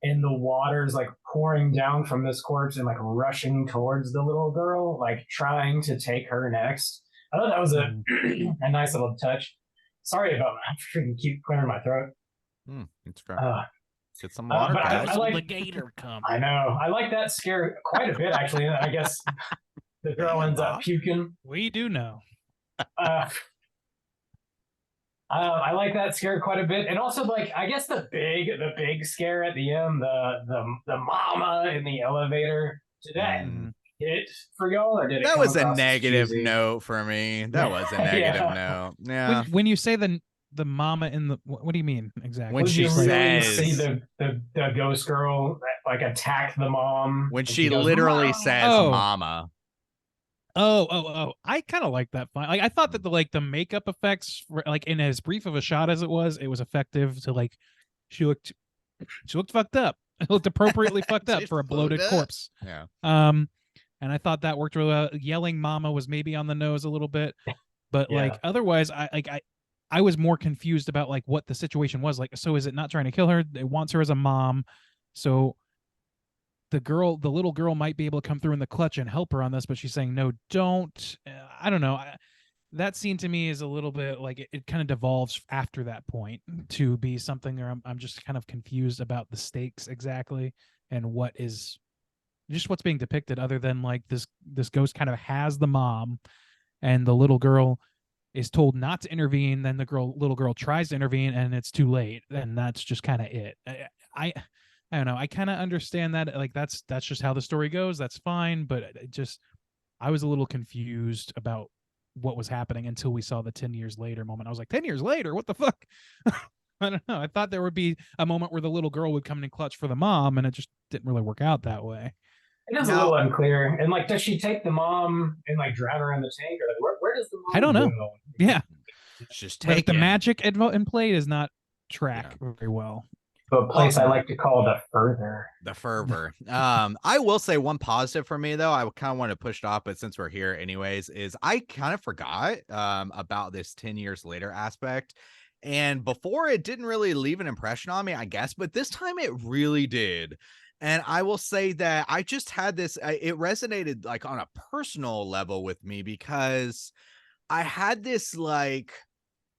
and the water's like pouring down from this corpse and like rushing towards the little girl, like trying to take her next. I thought that was a nice little touch. Sorry about that. I freaking keep clearing my throat. It's fair. Get some water, guys. I like the gator come. I know. I like that scare quite a bit, actually. I guess the girl ends up puking. We do know. I like that scare quite a bit, and also like I guess the big scare at the end, the mama in the elevator. Did that hit for y'all, or did it That come was a across as negative cheesy? note for me. That was a negative Yeah. note. Yeah. When you say the mama in the what do you mean exactly? When Would she you really says- see the ghost girl like attack the mom When and she goes, literally "Mom!" says Oh. mama. Oh! I kind of like that. Fine. Like I thought that the makeup effects, like in as brief of a shot as it was effective. To like, she looked fucked up. It looked appropriately fucked up She for a bloated fucked up. corpse. Yeah. And I thought that worked really well. Yelling "mama" was maybe on the nose a little bit, but Yeah. like otherwise, I was more confused about like what the situation was. Like, so is it not trying to kill her? It wants her as a mom, so the little girl might be able to come through in the clutch and help her on this, but she's saying no, don't. I don't know. That scene to me is a little bit like it kind of devolves after that point to be something where I'm just kind of confused about the stakes exactly and what is just what's being depicted, other than like this ghost kind of has the mom and the little girl is told not to intervene, then the little girl tries to intervene and it's too late, and that's just kind of it. I don't know. I kind of understand that. Like that's just how the story goes. That's fine. But I was a little confused about what was happening until we saw the 10 years later moment. I was like, 10 years later? What the fuck? I don't know. I thought there would be a moment where the little girl would come in and clutch for the mom, and it just didn't really work out that way. It is a little unclear. And like, does she take the mom and like drown her in the tank, or like, where does the mom I don't know. go? Yeah. It's just But the taken. magic in play does not track very well. To a place I like to call the further. The fervor. I will say one positive for me though. I kind of want to push it off, but since we're here anyways, is I kind of forgot about this 10 years later aspect. And before it didn't really leave an impression on me, I guess, but this time it really did. And I will say that I just had this, it resonated like on a personal level with me, because I had this like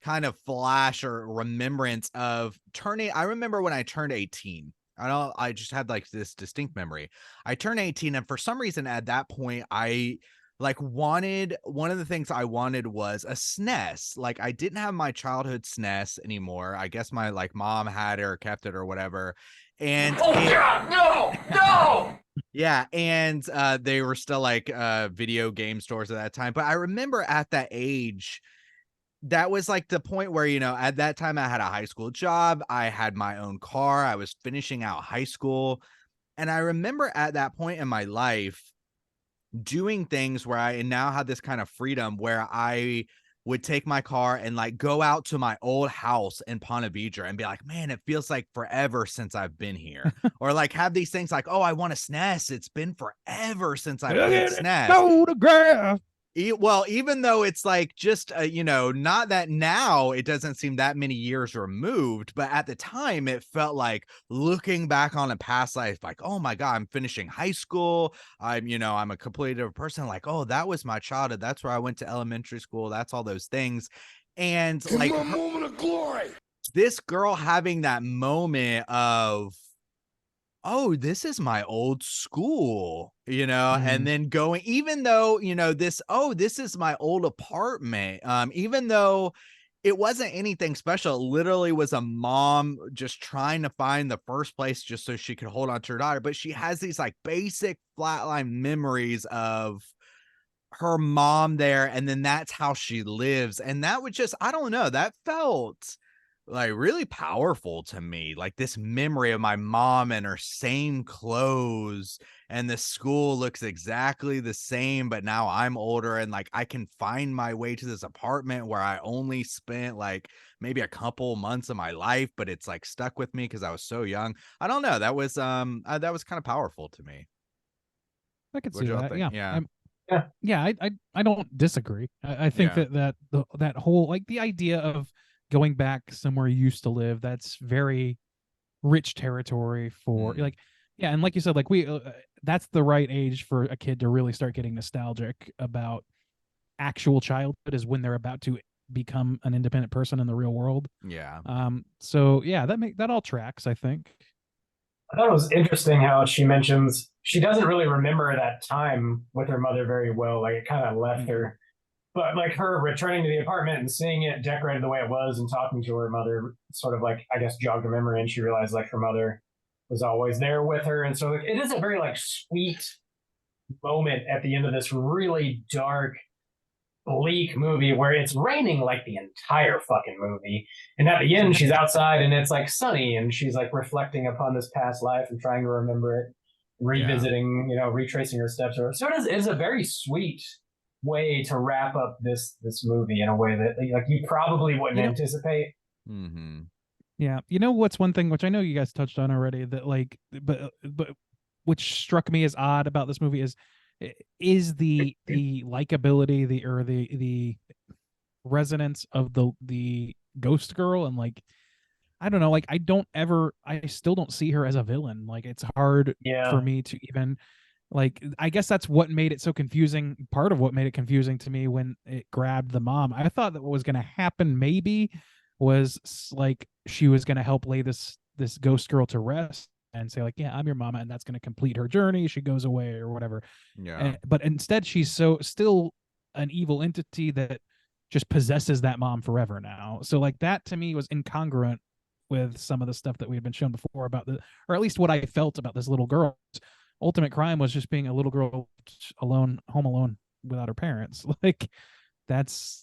kind of flash or remembrance of turning. I remember when I turned 18. I just had like this distinct memory. I turned 18, and for some reason at that point, I like wanted, one of the things I wanted was a SNES. Like I didn't have my childhood SNES anymore. I guess my like mom had it or kept it or whatever. And God, no! yeah, and they were still like video game stores at that time. But I remember at that age, that was like the point where, you know, at that time I had a high school job. I had my own car. I was finishing out high school. And I remember at that point in my life doing things where I now had this kind of freedom where I would take my car and like go out to my old house in Ponte Vedra and be like, man, it feels like forever since I've been here. Or like have these things like, oh, I want a SNES. It's been forever since I've played SNES. Photograph. Well, even though it's like just, you know, not that now it doesn't seem that many years removed, but at the time it felt like looking back on a past life, like, oh my God, I'm finishing high school. I'm a completely different person. Like, oh, that was my childhood. That's where I went to elementary school. That's all those things. And like a moment of glory. this girl having that moment of, oh, this is my old school, and then going, even though, this is my old apartment. Even though it wasn't anything special, it literally was a mom just trying to find the first place just so she could hold on to her daughter. But she has these like basic flatline memories of her mom there. And then that's how she lives. And that was just, I don't know, that felt like really powerful to me, like this memory of my mom and her same clothes, and the school looks exactly the same, but now I'm older and like I can find my way to this apartment where I only spent like maybe a couple months of my life, but it's like stuck with me because I was so young. I don't know, that was kind of powerful to me. I could What'd see y'all that. think? Yeah. I don't disagree. I think Yeah. that whole like the idea of going back somewhere you used to live, that's very rich territory for like, yeah. And like you said, like that's the right age for a kid to really start getting nostalgic about actual childhood, is when they're about to become an independent person in the real world. Yeah. So yeah, that all tracks, I think. I thought it was interesting how she mentions she doesn't really remember that time with her mother very well. Like it kind of left her. but like her returning to the apartment and seeing it decorated the way it was and talking to her mother sort of like, I guess, jogged her memory, and she realized like her mother was always there with her. And so like, it is a very like sweet moment at the end of this really dark, bleak movie where it's raining like the entire fucking movie. And at the end, she's outside and it's like sunny and she's like reflecting upon this past life and trying to remember it, revisiting, retracing her steps. So it is a very sweet way to wrap up this movie in a way that like you probably wouldn't anticipate. Mm-hmm. Yeah, what's one thing which I know you guys touched on already that like, but which struck me as odd about this movie is the likability, the resonance of the ghost girl, and like I don't know, like I still don't see her as a villain. Like it's hard for me to even like, I guess that's what made it so confusing. Part of what made it confusing to me when it grabbed the mom. I thought that what was going to happen maybe was like she was going to help lay this ghost girl to rest and say like, yeah, I'm your mama, and that's going to complete her journey. She goes away or whatever. Yeah. But instead, she's still an evil entity that just possesses that mom forever now. So like that to me was incongruent with some of the stuff that we had been shown before about or at least what I felt about this little girl. Ultimate crime was just being a little girl home alone without her parents. Like that's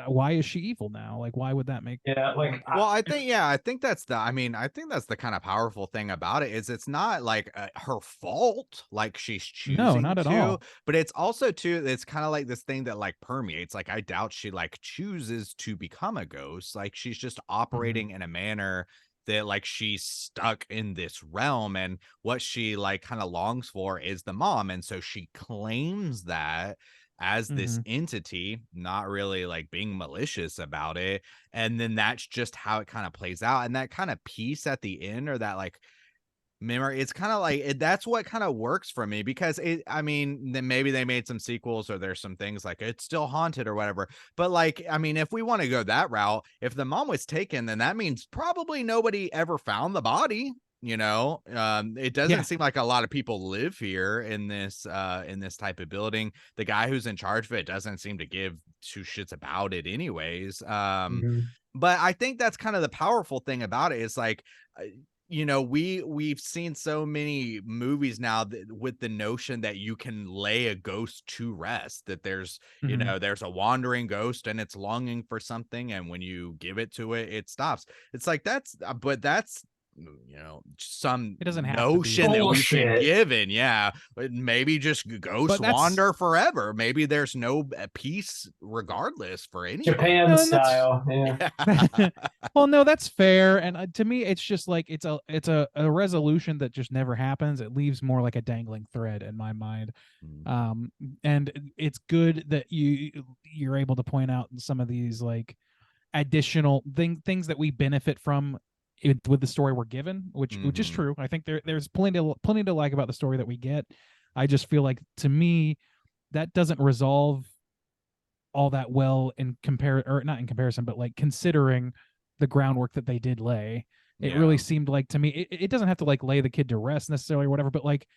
why is she evil now? Like why would that make well, I think that's the kind of powerful thing about it is it's not like her fault, like she's choosing not at all, but it's also too, it's kind of like this thing that like permeates. Like I doubt she like chooses to become a ghost. Like she's just operating in a manner that like she's stuck in this realm, and what she like kind of longs for is the mom, and so she claims that as this entity, not really like being malicious about it. And then that's just how it kind of plays out. And that kind of piece at the end, or that like memory, it's kind of like that's what kind of works for me, because then maybe they made some sequels or there's some things like it's still haunted or whatever, but like if we want to go that route, if the mom was taken, then that means probably nobody ever found the body. It doesn't seem like a lot of people live here in this type of building. The guy who's in charge of it doesn't seem to give two shits about it anyways. But I think that's kind of the powerful thing about it is like, we've seen so many movies now with the notion that you can lay a ghost to rest, that there's there's a wandering ghost and it's longing for something, and when you give it to it, it stops. It's like that's some it doesn't have notion that we've been given. Maybe just ghosts wander forever. Maybe there's no peace regardless for any Japan style. Well, no, that's fair. And to me, it's just like it's a resolution that just never happens. It leaves more like a dangling thread in my mind. And it's good that you're able to point out some of these like additional things that we benefit from with the story we're given, which is true. I think there's plenty to like about the story that we get. I just feel like, to me, that doesn't resolve all that well not in comparison, but like considering the groundwork that they did lay. It really seemed like to me, it doesn't have to like lay the kid to rest necessarily or whatever, but like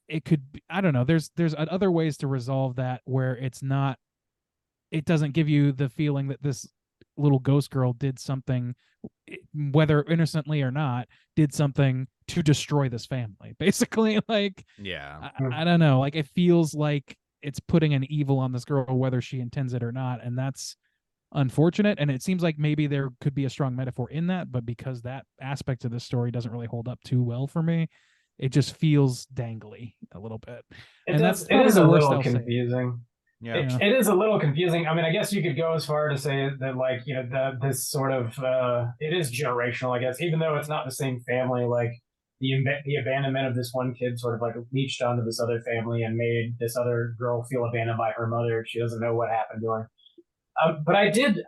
it could be, I don't know. There's other ways to resolve that where it doesn't give you the feeling that this little ghost girl did something, whether innocently or not, did something to destroy this family, basically. Like I don't know, like it feels like it's putting an evil on this girl whether she intends it or not, and that's unfortunate. And it seems like maybe there could be a strong metaphor in that, but because that aspect of the story doesn't really hold up too well for me, it just feels dangly a little bit. It is a little confusing. It is a little confusing. I mean, I guess you could go as far to say that, like, this sort of it is generational, I guess, even though it's not the same family. Like the abandonment of this one kid sort of like leached onto this other family and made this other girl feel abandoned by her mother. She doesn't know what happened to her. But I did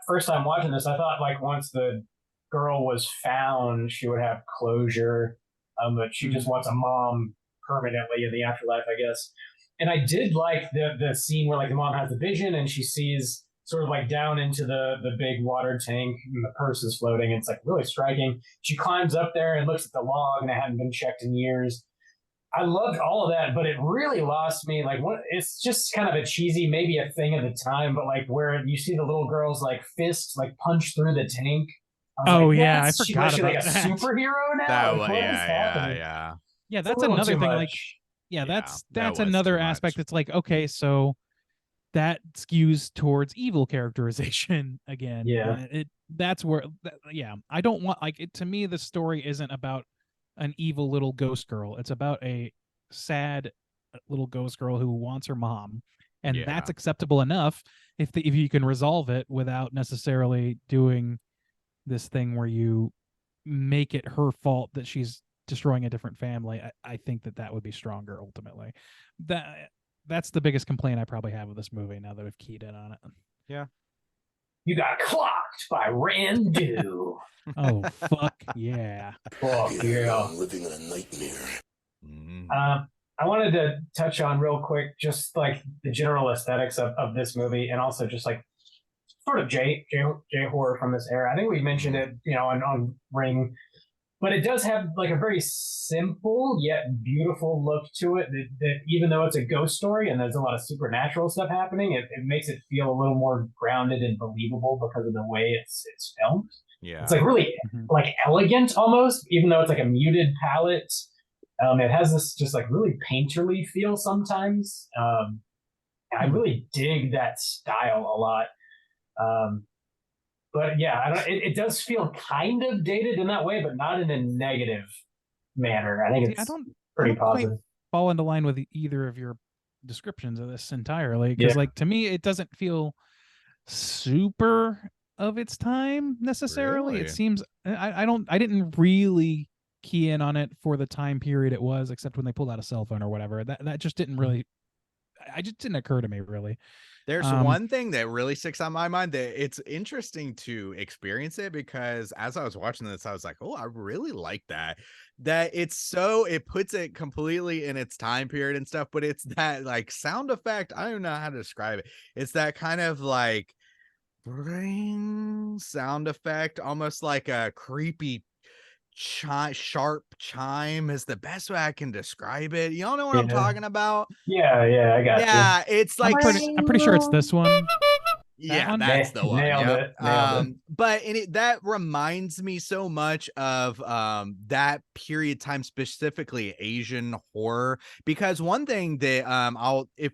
first time watching this, I thought like once the girl was found, she would have closure. But she just wants a mom permanently in the afterlife, I guess. And I did like the scene where like the mom has the vision and she sees sort of like down into the big water tank and the purse is floating. And it's like really striking. She climbs up there and looks at the log and it hadn't been checked in years. I loved all of that, but it really lost me. Like, what? It's just kind of a cheesy, maybe a thing of the time, but like where you see the little girl's like fist like punch through the tank. I was Oh like, yeah, I she forgot must be like about a that. superhero now. That Like, was, what is yeah, happening? yeah. Yeah, It's a that's little another too thing. much. Like, yeah, Yeah, that's that was another too aspect. much. It's like, okay, so that skews towards evil characterization again. Yeah. And that's where, yeah, I don't want like it. To me, the story isn't about an evil little ghost girl. It's about a sad little ghost girl who wants her mom, and Yeah. that's acceptable enough if you can resolve it without necessarily doing this thing where you make it her fault that she's destroying a different family. I think that would be stronger ultimately. That's the biggest complaint I probably have with this movie now that I've keyed in on it. You got clocked by Randu. Oh fuck yeah. Fuck yeah. I'm living in a nightmare. Mhm. I wanted to touch on real quick just like the general aesthetics of this movie, and also just like sort of J horror from this era. I think we mentioned it, on Ring, but it does have like a very simple yet beautiful look to it. That even though it's a ghost story and there's a lot of supernatural stuff happening, it makes it feel a little more grounded and believable because of the way it's filmed. Yeah. It's like really Mhm. like elegant almost, even though it's like a muted palette. It has this just like really painterly feel sometimes. I really dig that style a lot. But yeah, I don't. It does feel kind of dated in that way, but not in a negative manner. I think See, it's I don't pretty quite positive. fall into line with either of your descriptions of this entirely because Yeah. like to me it doesn't feel super of its time necessarily. Really? It seems I didn't really key in on it for the time period it was, except when they pulled out a cell phone or whatever. That just didn't really I just didn't occur to me really. There's Um, one thing that really sticks on my mind that it's interesting to experience it because as I was watching this, I was like, oh, I really like that. That it puts it completely in its time period and stuff, but it's that like sound effect. I don't know how to describe it. It's that kind of like ring sound effect, almost like a creepy sharp chime is the best way I can describe it. You all know what I'm Yeah. talking about? Yeah, I got you. Yeah, it's like I'm pretty sure it's this one. yeah, one? that's the one. Nailed Yep. it. Nailed it. But that reminds me so much of that period time, specifically Asian horror. Because one thing that if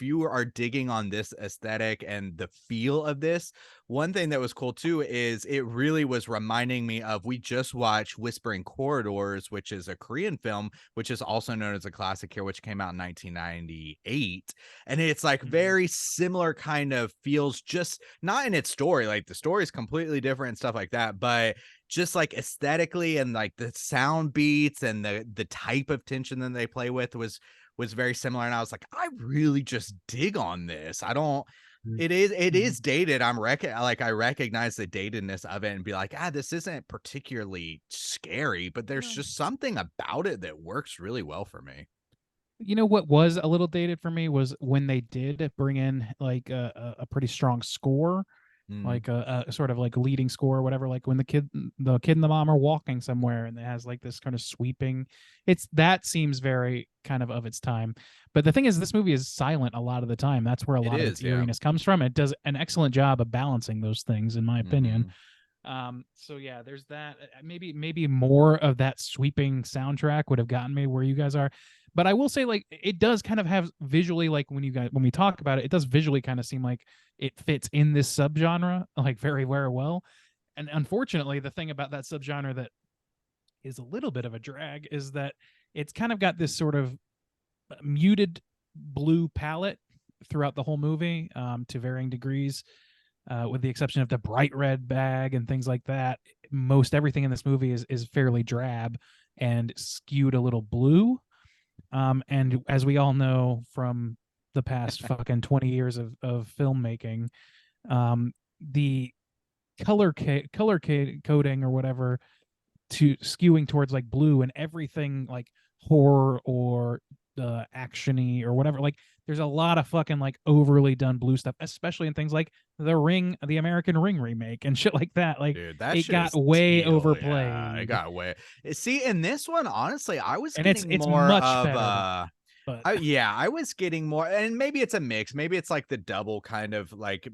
you are digging on this aesthetic and the feel of this, one thing that was cool too is it really was reminding me of we just watched Whispering Corridors, which is a Korean film, which is also known as a classic here, which came out in 1998. And it's like very similar kind of feels, just not in its story, like the story is completely different and stuff like that, but just like aesthetically and like the sound beats and the type of tension that they play with was very similar. And I was like, I really just dig on this. I don't it is dated. I recognize the datedness of it and be like, this isn't particularly scary, but there's just something about it that works really well for me. You know what was a little dated for me was when they did bring in like a pretty strong score, like a sort of like leading score or whatever. Like when the kid and the mom are walking somewhere and it has like this kind of sweeping. That seems very kind of its time. But the thing is, this movie is silent a lot of the time. That's where a lot of its eeriness comes from. It does an excellent job of balancing those things, in my opinion. So yeah, there's that. Maybe more of that sweeping soundtrack would have gotten me where you guys are. But I will say, like, it does kind of have visually, like when we talk about it, it does visually kind of seem like it fits in this subgenre like very, very well. And unfortunately, the thing about that subgenre that is a little bit of a drag is that it's kind of got this sort of muted blue palette throughout the whole movie, to varying degrees. With the exception of the bright red bag and things like that, most everything in this movie is fairly drab and skewed a little blue. And as we all know from the past fucking 20 years of filmmaking, the color coding or whatever to skewing towards like blue and everything like horror or actiony or whatever, like there's a lot of fucking like overly done blue stuff, especially in things like The Ring, the American Ring remake and shit like that. Like Dude, that it shit got is way teal. overplayed. Yeah, it got way. See, in this one, honestly, I was And getting it's more much of better, but I was getting more, and maybe it's a mix. Maybe it's like the double kind of like,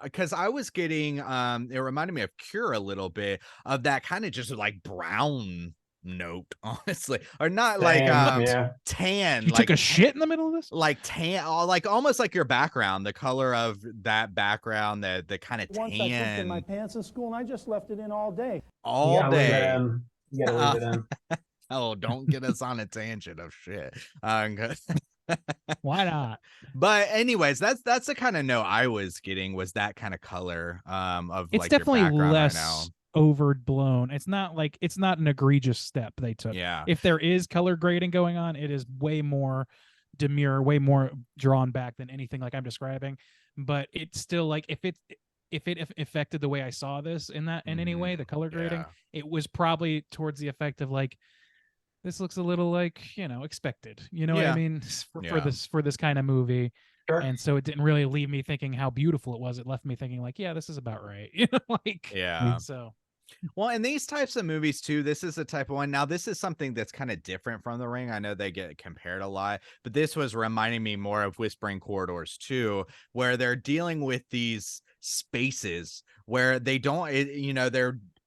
because I was getting it reminded me of Cure a little bit of that kind of just like brown note, honestly, or not like Same, yeah. tan, you like took a shit in the middle of this? like tan, like almost like your background, the color of that background, the kind of Once I pooped in my tan pants in school, and I just left it in all day. You all gotta leave it day. in. You gotta leave it in. Oh, don't get us on a tangent of shit. Why not? But anyways, that's the kind of note I was getting, was that kind of color of It's like your definitely background right now. less overblown. It's not like it's not an egregious step they took. Yeah. If there is color grading going on, it is way more demure, way more drawn back than anything like I'm describing. But it's still like if it affected the way I saw this in any way, the color grading, Yeah. it was probably towards the effect of like, this looks a little like, expected. You know what Yeah. I mean? Yeah. For this kind of movie. Sure. And so it didn't really leave me thinking how beautiful it was. It left me thinking like, yeah, this is about right. Like, Yeah. so Well, in these types of movies too, this is the type of one. Now, this is something that's kind of different from The Ring. I know they get compared a lot, but this was reminding me more of Whispering Corridors too, where they're dealing with these spaces where they don't,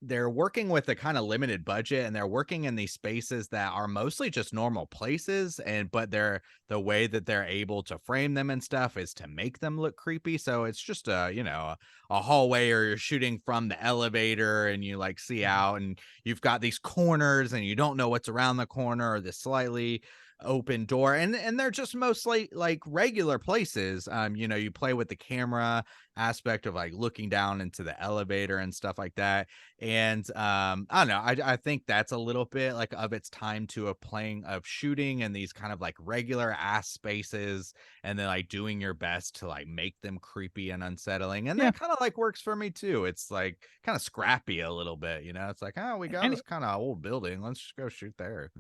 they're working with a kind of limited budget, and they're working in these spaces that are mostly just normal places, but the way that they're able to frame them and stuff is to make them look creepy. So it's just a hallway, or you're shooting from the elevator and you like see out, and you've got these corners and you don't know what's around the corner, or the slightly open door, and they're just mostly like regular places. You play with the camera aspect of like looking down into the elevator and stuff like that. And I don't know, I think that's a little bit like of its time to a playing of shooting in these kind of like regular ass spaces, and then like doing your best to like make them creepy and unsettling. And that kind of like works for me too. It's like kind of scrappy a little bit, it's like, oh, we got this kind of old building, let's just go shoot there.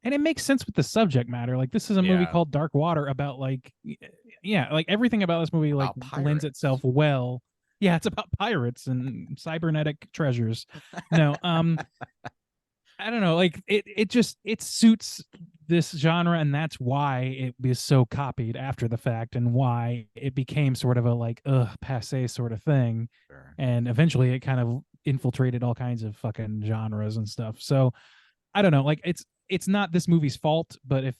and it makes sense with the subject matter. Like, this is a movie Yeah. called Dark Water about like, like everything about this movie like About lends pirates. itself well. Yeah, it's about pirates and cybernetic treasures. No, I don't know. Like it suits this genre, and that's why it was so copied after the fact, and why it became sort of a like passe sort of thing. Sure. And eventually it kind of infiltrated all kinds of fucking genres and stuff. So I don't know, like it's not this movie's fault, but if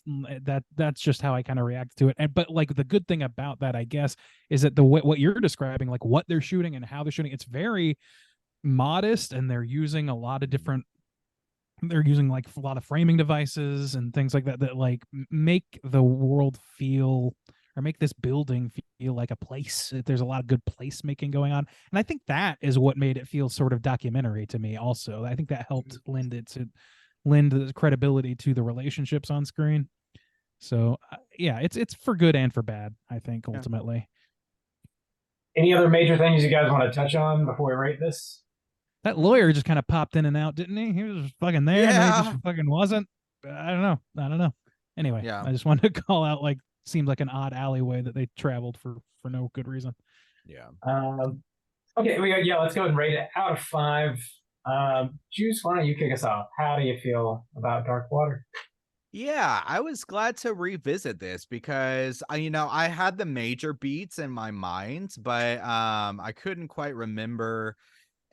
that's just how I kind of react to it. And but like the good thing about that, I guess, is that what you're describing, like what they're shooting and how they're shooting, it's very modest, and they're using a lot of different, they're using like a lot of framing devices and things like that that like make the world feel, or make this building feel like a place. There's a lot of good placemaking going on, and I think that is what made it feel sort of documentary to me. Also, I think that helped lend the credibility to the relationships on screen. So yeah, it's for good and for bad, I think, ultimately. Any other major things you guys want to touch on before we rate this? That lawyer just kind of popped in and out, didn't he? He was fucking there, and then he Yeah. just fucking wasn't. I don't know. Anyway, Yeah. I just wanted to call out, like, seemed like an odd alleyway that they traveled for no good reason. Yeah. Okay, let's go and rate it out of 5. Juice, why don't you kick us off? How do you feel about Dark Water? Yeah, I was glad to revisit this because I had the major beats in my mind, but I couldn't quite remember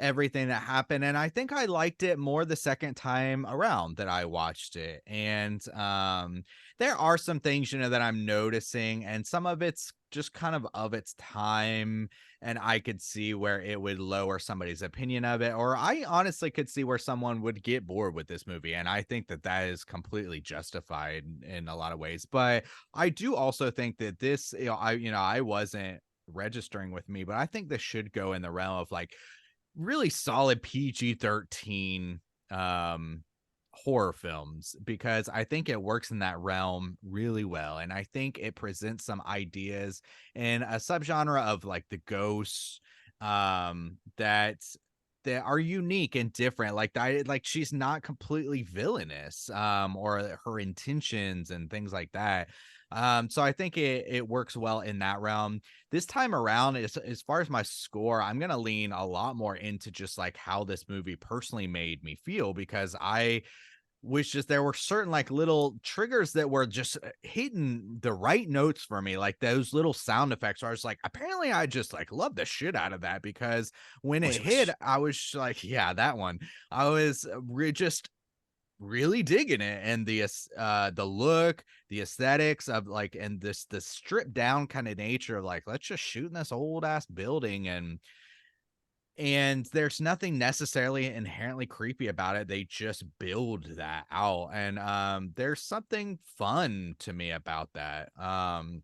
everything that happened, and I think I liked it more the second time around that I watched it. And there are some things that I'm noticing, and some of it's just kind of its time, and I could see where it would lower somebody's opinion of it, or I honestly could see where someone would get bored with this movie, and I think that is completely justified in a lot of ways. But I do also think that this, I wasn't registering with me, but I think this should go in the realm of like really solid PG-13 horror films, because I think it works in that realm really well, and I think it presents some ideas in a subgenre of like the ghosts that are unique and different. Like she's not completely villainous, or her intentions and things like that. So I think it works well in that realm. This time around, as far as my score, I'm gonna lean a lot more into just like how this movie personally made me feel, because I was just, there were certain like little triggers that were just hitting the right notes for me, like those little sound effects where I was like, apparently I just like love the shit out of that, because when it hit, I was like, yeah, that one. I was just really digging it, and the look, the aesthetics of like, and the stripped down kind of nature of like, let's just shoot in this old ass building, and there's nothing necessarily inherently creepy about it. They just build that out, and there's something fun to me about that. And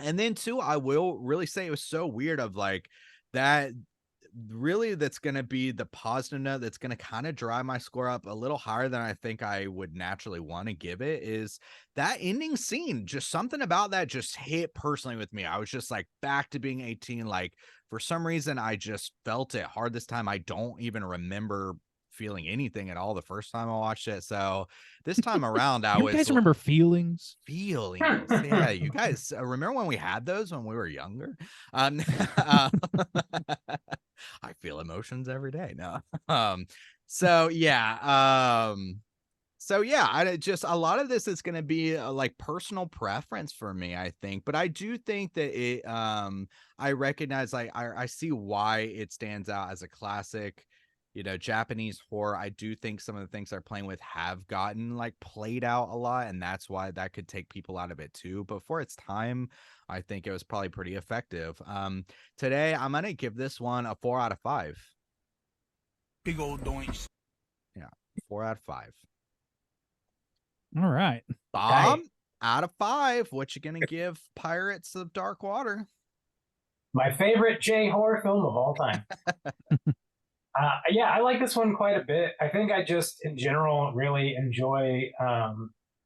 then too, I will really say it was so weird of like that, really, that's going to be the positive note that's going to kind of drive my score up a little higher than I think I would naturally want to give it, is that ending scene. Just something about that just hit personally with me. I was just like back to being 18. Like, for some reason, I just felt it hard this time. I don't even remember feeling anything at all the first time I watched it. So this time around, I You was guys remember feelings? feelings. Yeah, you guys remember when we had those when we were younger? Uh, I feel emotions every day. No. So yeah. So yeah, I just, a lot of this is going to be like personal preference for me, I think, but I do think that I recognize, like, I see why it stands out as a classic, Japanese horror. I do think some of the things they're playing with have gotten like played out a lot, and that's why that could take people out of it too. But for its time, I think it was probably pretty effective. Today, I'm going to give this one a 4 out of 5. Big old doinks. Yeah, 4 out of 5. All right. Bob, out of 5, what you gonna give Pirates of Dark Water? My favorite J horror film of all time. Yeah, I like this one quite a bit. I think I just, in general, really enjoy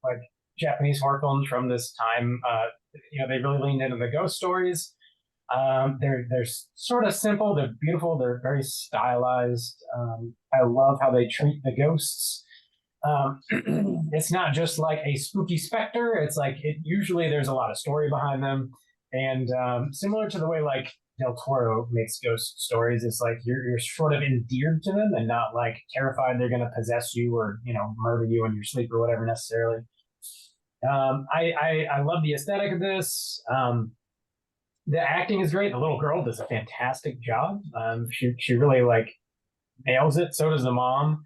like Japanese horror films from this time. They really leaned into the ghost stories. They're sort of simple. They're beautiful. They're very stylized. I love how they treat the ghosts. It's not just like a spooky specter. It's like, usually there's a lot of story behind them, and similar to the way like Del Toro makes ghost stories, it's like you're sort of endeared to them and not like terrified they're going to possess you or murder you in your sleep or whatever necessarily. I love the aesthetic of this. The acting is great. The little girl does a fantastic job. She really like nails it. So does the mom.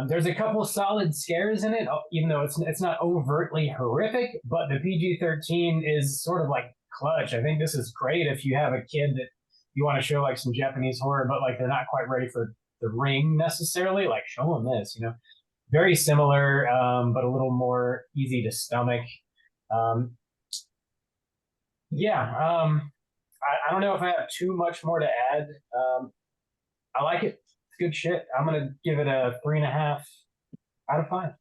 There's a couple solid scares in it, even though it's not overtly horrific. But the PG-13 is sort of like clutch. I think this is great if you have a kid that you want to show like some Japanese horror, but like they're not quite ready for The Ring necessarily. Like, show them this. Very similar, but a little more easy to stomach. I don't know if I have too much more to add. I like it. It's good shit. I'm gonna give it a 3.5 out of 5.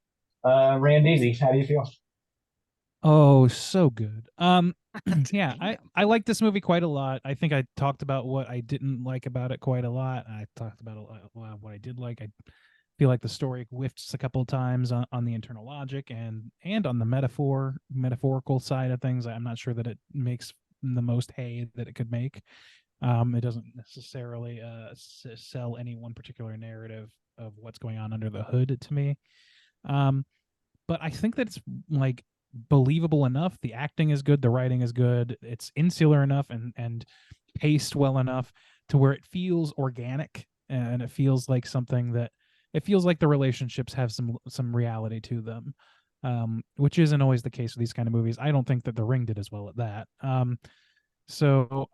Randeezy, how do you feel? Oh, so good. Yeah, I like this movie quite a lot. I think I talked about what I didn't like about it quite a lot. I talked about a lot what I did like. I feel like the story whiffs a couple of times on the internal logic and on the metaphorical side of things. I'm not sure that it makes the most hay that it could make. It doesn't necessarily sell any one particular narrative of what's going on under the hood to me. But I think that it's like believable enough. The acting is good. The writing is good. It's insular enough and paced well enough to where it feels organic, and it feels like something that it feels like the relationships have some reality to them, which isn't always the case with these kind of movies. I don't think that The Ring did as well at that. So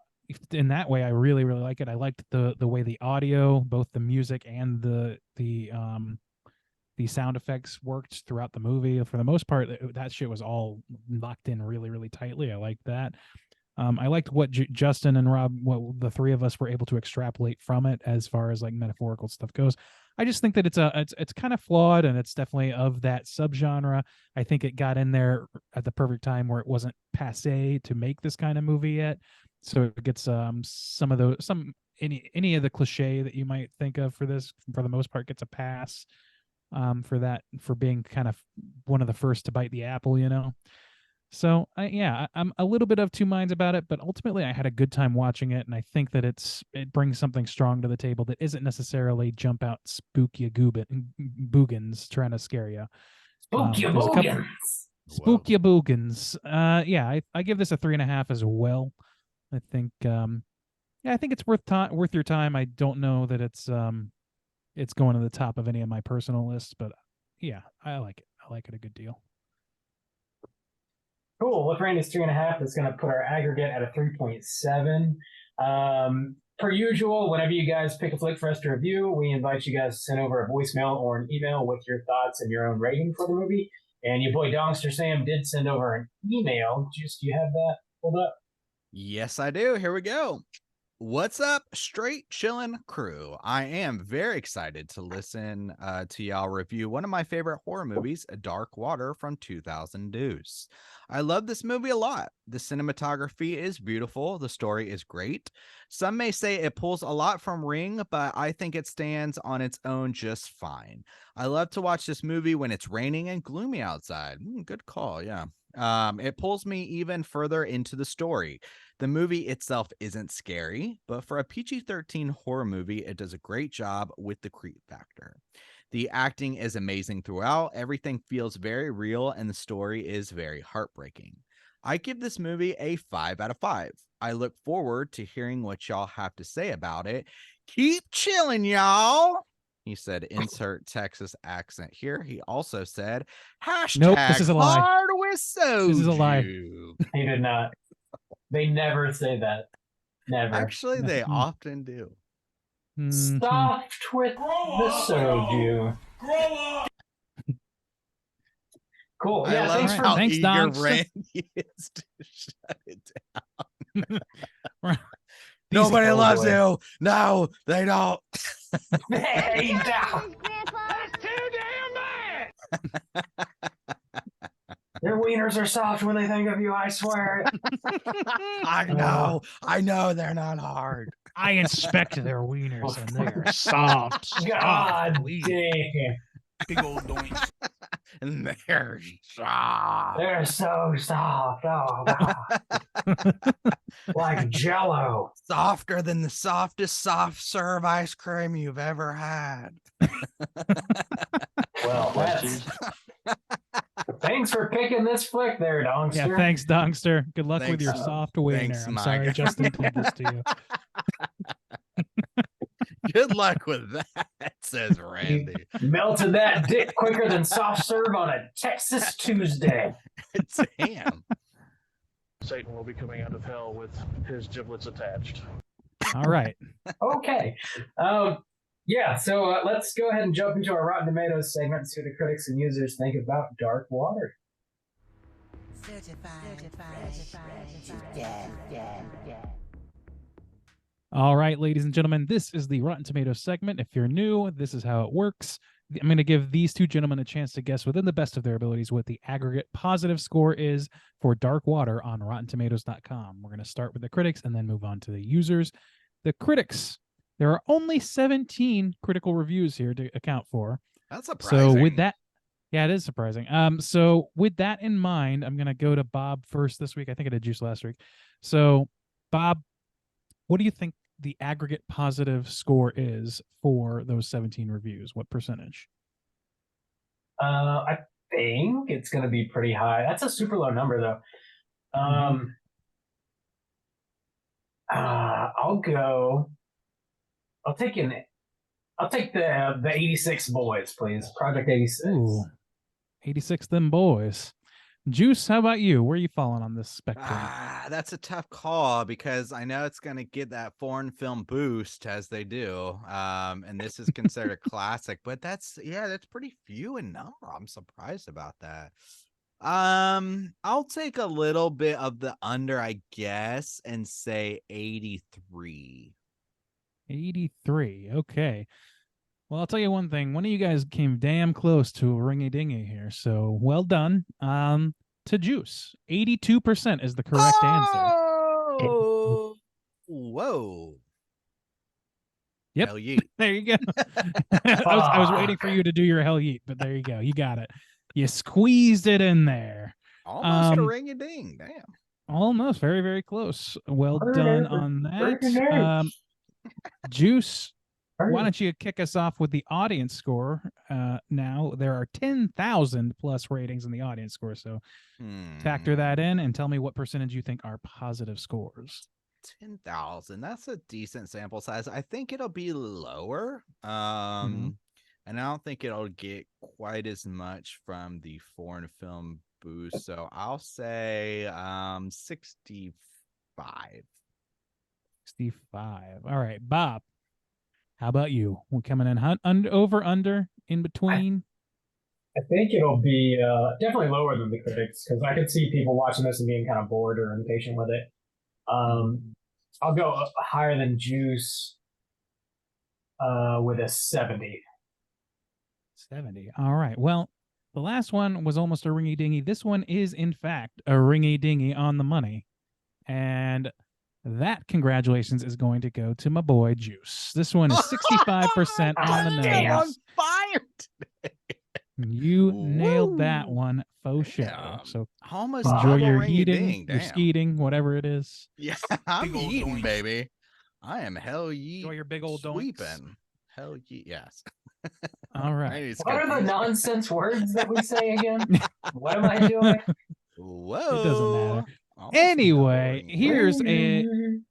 in that way, I really, really like it. I liked the way the audio, both the music and the sound effects worked throughout the movie. For the most part, that shit was all locked in really, really tightly. I liked that. I liked what Justin and Rob, what the three of us were able to extrapolate from it as far as like metaphorical stuff goes. I just think that it's kind of flawed, and it's definitely of that subgenre. I think it got in there at the perfect time where it wasn't passé to make this kind of movie yet. So it gets any of the cliche that you might think of for this, for the most part, gets a pass for being kind of one of the first to bite the apple, So I'm a little bit of two minds about it, but ultimately I had a good time watching it, and I think that it brings something strong to the table that isn't necessarily jump out spooky boogans trying to scare you. Spooky There's a couple boogans. spooky boogans. I give this a 3.5 as well. I think I think it's worth your time. I don't know that it's going to the top of any of my personal lists, but yeah, I like it. I like it a good deal. Cool. With Randy's 3.5, that's going to put our aggregate at a 3.7. Per usual, whenever you guys pick a flick for us to review, we invite you guys to send over a voicemail or an email with your thoughts and your own rating for the movie. And your boy Dongster Sam did send over an email. Do you have that pulled up? Yes, I do. Here we go. What's up, Straight Chillin' crew? I am very excited to listen to y'all review one of my favorite horror movies, Dark Water from 2000 Deuce. I love this movie a lot. The cinematography is beautiful. The story is great. Some may say it pulls a lot from Ring, but I think it stands on its own just fine. I love to watch this movie when it's raining and gloomy outside. Good call, yeah. It pulls me even further into the story. The movie itself isn't scary, but for a PG-13 horror movie, it does a great job with the creep factor. The acting is amazing throughout. Everything feels very real, and the story is very heartbreaking. I give this movie a 5 out of 5. I look forward to hearing what y'all have to say about it. Keep chilling, y'all. He said, insert Texas accent here. He also said, hashtag Nope, this is a lie. hard with soju. This is a lie. He did not. They never say that. Never. Actually, they Mhm. often do. Mhm. Soft with the soju. Cool. I Yeah, love thanks Alright, for how thanks, eager Donks. Randy is to shut it down. These- Nobody Oh, loves boy. you. No, they don't. Hey, down. Their wieners are soft when they think of you, I swear. I know they're not hard. I inspect their wieners and they are soft. God Sweet. damn. Big old doinks. And they're soft. They're so soft. Oh, God. Like Jello. Softer than the softest soft serve ice cream you've ever had. Well, that's... Thanks for picking this flick there, Dongster. Yeah, thanks, Dongster. Good luck with your Thanks. soft wiener. Thanks, I'm Mike. sorry Justin did this to you. Good luck with that, says Randy. Melted that dick quicker than soft serve on a Texas Tuesday. Damn. Satan will be coming out of hell with his giblets attached. All right. Okay. Yeah, so let's go ahead and jump into our Rotten Tomatoes segment and see what the critics and users think about Dark Water. Certified fresh to death. All right, ladies and gentlemen, this is the Rotten Tomatoes segment. If you're new, this is how it works. I'm going to give these two gentlemen a chance to guess within the best of their abilities what the aggregate positive score is for Dark Water on RottenTomatoes.com. We're going to start with the critics and then move on to the users. The critics, there are only 17 critical reviews here to account for. That's surprising. So with that, yeah, it is surprising. So with that in mind, I'm going to go to Bob first this week. I think I did Juice last week. So Bob, what do you think the aggregate positive score is for those 17 reviews? What percentage? I think it's going to be pretty high. That's a super low number, though. I'll take the 86 boys, please. Project 86. Ooh, 86 them boys. Juice, how about you? Where are you falling on this spectrum? That's a tough call because I know it's going to get that foreign film boost as they do. And this is considered a classic, but that's pretty few in number. I'm surprised about that. I'll take a little bit of the under, I guess, and say 83. 83. Okay. Well, I'll tell you one thing. One of you guys came damn close to a ringy dingy here. So well done. To Juice. 82% is the correct answer. Oh, whoa. Yep. Hell yeet. There you go. I was waiting for you to do your hell yeet, but there you go. You got it. You squeezed it in there. Almost a Um, ring a ding. Damn. Almost, very, very close. Well Murder, done on that. Juice, why don't you kick us off with the audience score? Now there are 10,000 plus ratings in the audience score, so factor that in and tell me what percentage you think are positive scores. 10,000. That's a decent sample size. I think it'll be lower. Mhm. And I don't think it'll get quite as much from the foreign film boost. So I'll say 65. 65. All right, Bob. How about you? We're coming in over, under, in between. I think it'll be definitely lower than the critics because I could see people watching this and being kind of bored or impatient with it. I'll go higher than Juice with a 70. 70. All right. Well, the last one was almost a ringy dingy. This one is, in fact, a ringy dingy on the money. And that, congratulations, is going to go to my boy Juice. This one is 65% on the Damn. On nose. fire. You nailed that Woo. one faux show. Yeah. So Almost enjoy double your ring a eating, ding. your Damn. skeeting, whatever it is. Yeah, I'm Big old eating, doinks. baby. I am hell ye Enjoy your big old doinks. sweeping. Hell ye, yes. All right. Maybe it's What are the confusing. nonsense words that we say again? What am I doing? Whoa. It doesn't matter. Almost a Anyway, double ring. here's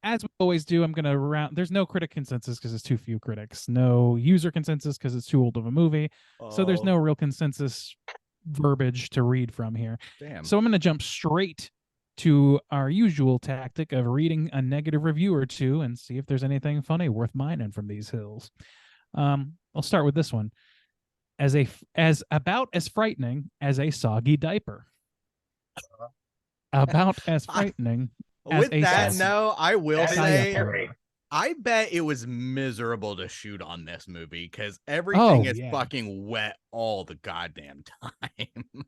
as we always do, I'm going to round. There's no critic consensus because it's too few critics. No user consensus because it's too old of a movie. So there's no real consensus verbiage to read from here. Damn. So I'm going to jump straight to our usual tactic of reading a negative review or two and see if there's anything funny worth mining from these hills. I'll start with this one. As about as frightening as a soggy diaper. About as frightening as With a that, soggy no, I will That is say, scary. I bet it was miserable to shoot on this movie because everything is yeah. fucking wet all the goddamn time.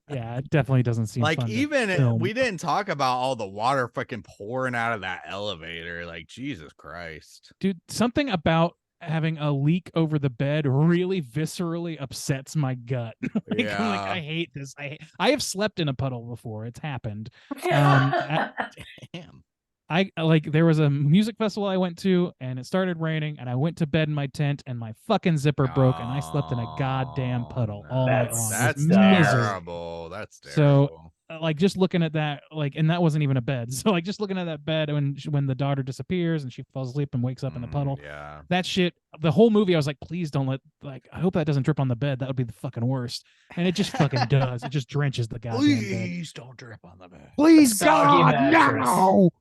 Yeah, it definitely doesn't seem Like, fun to even film. we didn't talk about all the water fucking pouring out of that elevator. Like, Jesus Christ. Dude, something about having a leak over the bed really viscerally upsets my gut. I'm like, I hate this. I have slept in a puddle before. It's happened. Damn. I like there was a music festival I went to and it started raining and I went to bed in my tent and my fucking zipper broke and I slept in a goddamn puddle all night long. It was That's miserable. terrible. That's So, terrible. like just looking at that, like, and that wasn't even a bed. So like just looking at that bed when the daughter disappears and she falls asleep and wakes up in a puddle, Yeah. that shit, the whole movie, I was like, please don't I hope that doesn't drip on the bed. That would be the fucking worst. And it just fucking does. It just drenches the goddamn bed. Please don't drip on the bed. Please, Soggy God, mattress. no!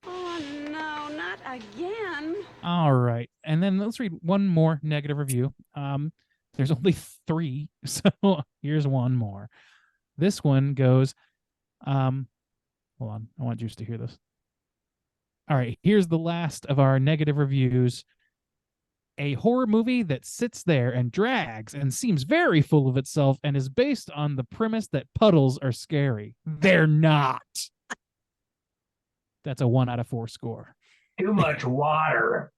Oh no, not again. All right. And then let's read one more negative review. There's only 3, so here's one more. This one goes, hold on, I want Juice to hear this. All right, here's the last of our negative reviews. A horror movie that sits there and drags and seems very full of itself and is based on the premise that puddles are scary. They're not. That's a 1 out of 4 score. Too much water.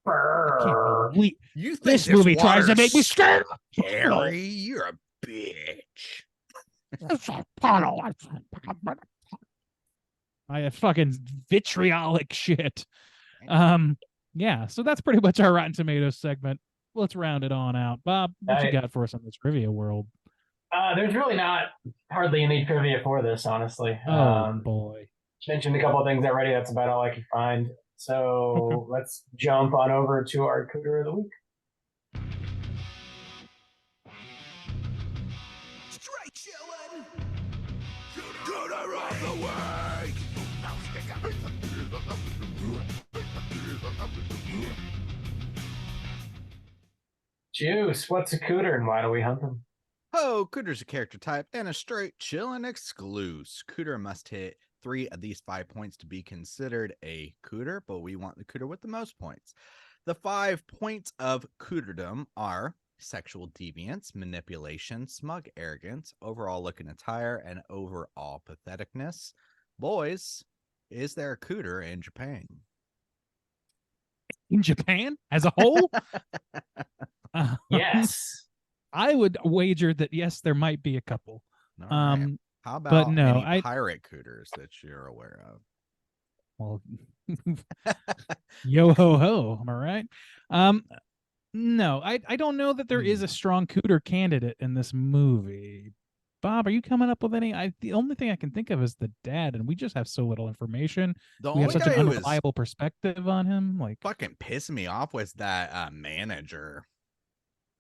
I Brr. can't believe You think this movie tries to make me scared. scary? You're a bitch. It's a puddle. I have fucking vitriolic shit. Yeah, so that's pretty much our Rotten Tomatoes segment. Let's round it on out. Bob, what you got for us on the trivia world? There's really not hardly any trivia for this, honestly. Oh boy. Mentioned a couple of things already. That's about all I could find. So let's jump on over to our Cooter of the Week. Straight chillin'. Cooter of the week. Juice, what's a Cooter and why do we hunt them? Oh, Cooter's a character type and a straight chillin' exclusive. Cooter must hit 3 of these 5 points to be considered a Cooter, but we want the Cooter with the most points. The 5 points of Cooterdom are sexual deviance, manipulation, smug arrogance, overall look and attire, and overall patheticness. Boys, is there a Cooter in Japan? In Japan as a whole? Yes. I would wager that yes, there might be a couple. All right. How But about no, any pirate cooters that you're aware of? well, yo ho ho, am I right? No, I don't know that there is a strong cooter candidate in this movie. Bob, are you coming up with any? The only thing I can think of is the dad, and we just have so little information. The We have only such an guy who was unreliable perspective on him. Like, fucking pissed me off was that manager,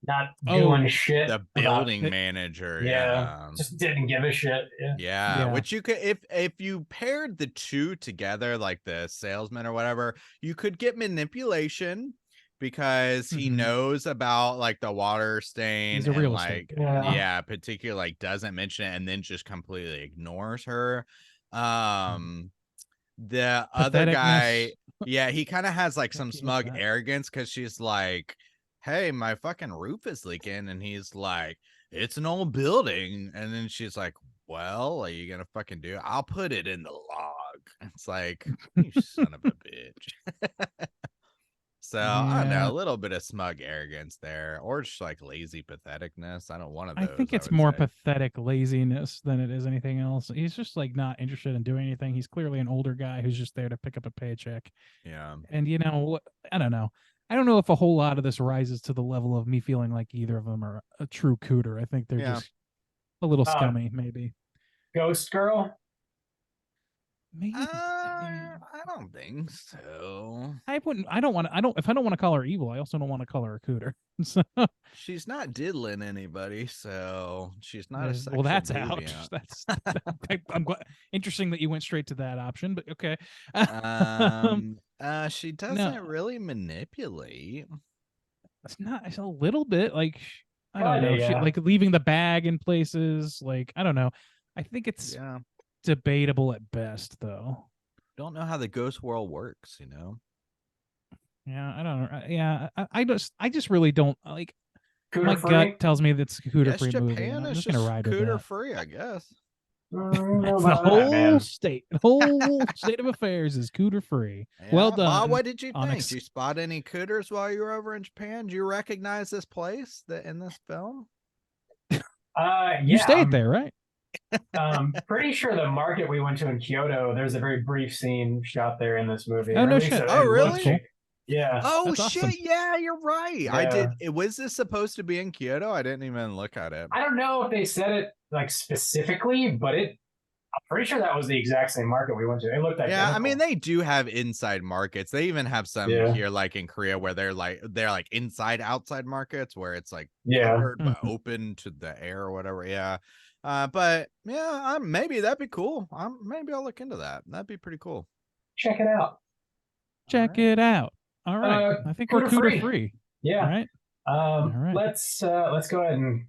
Not Oh, doing shit. the about building it. manager. Yeah, just didn't give a shit. Yeah. Yeah, Yeah. which you could if you paired the two together, like the salesman or whatever, you could get manipulation because he Mhm. knows about like the water stain He's a and real estate like guy. yeah, particularly like doesn't mention it and then just completely ignores her. The other guy, Patheticness. yeah, he kind of has like Can't some keep with smug that. arrogance because she's like, hey, my fucking roof is leaking, and he's like, it's an old building, and then she's like, well, are you gonna fucking do it? I'll put it in the log. It's like, you son of a bitch. So I don't know, Yeah. a little bit of smug arrogance there, or just like lazy patheticness. I don't one of I those. think I it's would more say. pathetic laziness than it is anything else. He's just like not interested in doing anything. He's clearly an older guy who's just there to pick up a paycheck. Yeah. And you know what? I don't know. I don't know if a whole lot of this rises to the level of me feeling like either of them are a true cooter. I think they're Yeah. just a little Uh, scummy, maybe. Ghost Girl. Maybe. I don't think so. I wouldn't. I don't want to. I don't. If I don't want to call her evil, I also don't want to call her a cooter. So She's not diddling anybody, so she's not a well, sexual that's deviant. ouch. That's. I'm glad. Interesting that you went straight to that option, but okay. She No. doesn't really manipulate. It's not. It's a little bit like I don't Kinda, know. She yeah. like leaving the bag in places. Like I don't know. I think it's Yeah. debatable at best, though. Don't know how the ghost world works, you know. Yeah, I don't know. Yeah, I just really don't like. My Cooter free. gut tells me that's a cooter Yes, free movie. Japan And I'm is just gonna just ride with cooter that. free, I guess. Know The about that, whole man. state, the whole state of affairs is cooter free. Well Yeah, done. Bob, what did you on think? ex- Did you spot any cooters while you were over in Japan? Do you recognize this place that in this film? Yeah, You stayed I'm there, right? pretty sure the market we went to in Kyoto, there's a very brief scene shot there in this movie. Oh, or no at least shit. it Oh, looked really? like- Yeah. Oh That's shit! awesome. Yeah, you're right. I Yeah. did. Was this supposed to be in Kyoto? I didn't even look at it. I don't know if they said it like specifically, but I'm pretty sure that was the exact same market we went to. It looked like Yeah, I mean they do have inside markets. They even have some Yeah. here, like in Korea, where they're like inside outside markets where it's like Yeah. covered but Mhm. open to the air or whatever. Yeah, but yeah, maybe that'd be cool. Maybe I'll look into that. That'd be pretty cool. Check it out. Check it out. All right. I think we're cooter cooter free. free. Yeah. All right. right. Let's go ahead and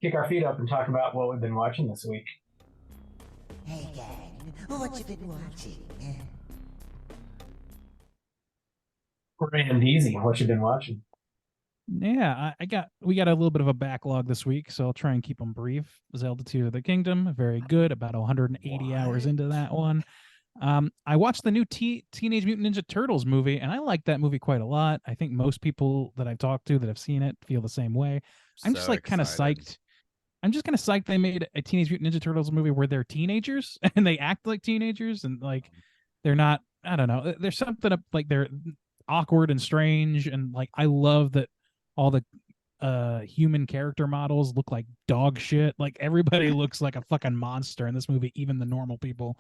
kick our feet up and talk about what we've been watching this week. Hey gang, what you been watching? Grand easy. What you been watching? Yeah, we got a little bit of a backlog this week, so I'll try and keep them brief. Zelda Tears of the Kingdom, very good. About 180 hours into that one. I watched the new Teenage Mutant Ninja Turtles movie, and I like that movie quite a lot. I think most people that I've talked to that have seen it feel the same way. I'm just So like kind of excited. psyched. I'm just kind of psyched they made a Teenage Mutant Ninja Turtles movie where they're teenagers and they act like teenagers and like they're not. I don't know. There's something like they're awkward and strange, and like I love that all the human character models look like dog shit. Like everybody looks like a fucking monster in this movie, even the normal people.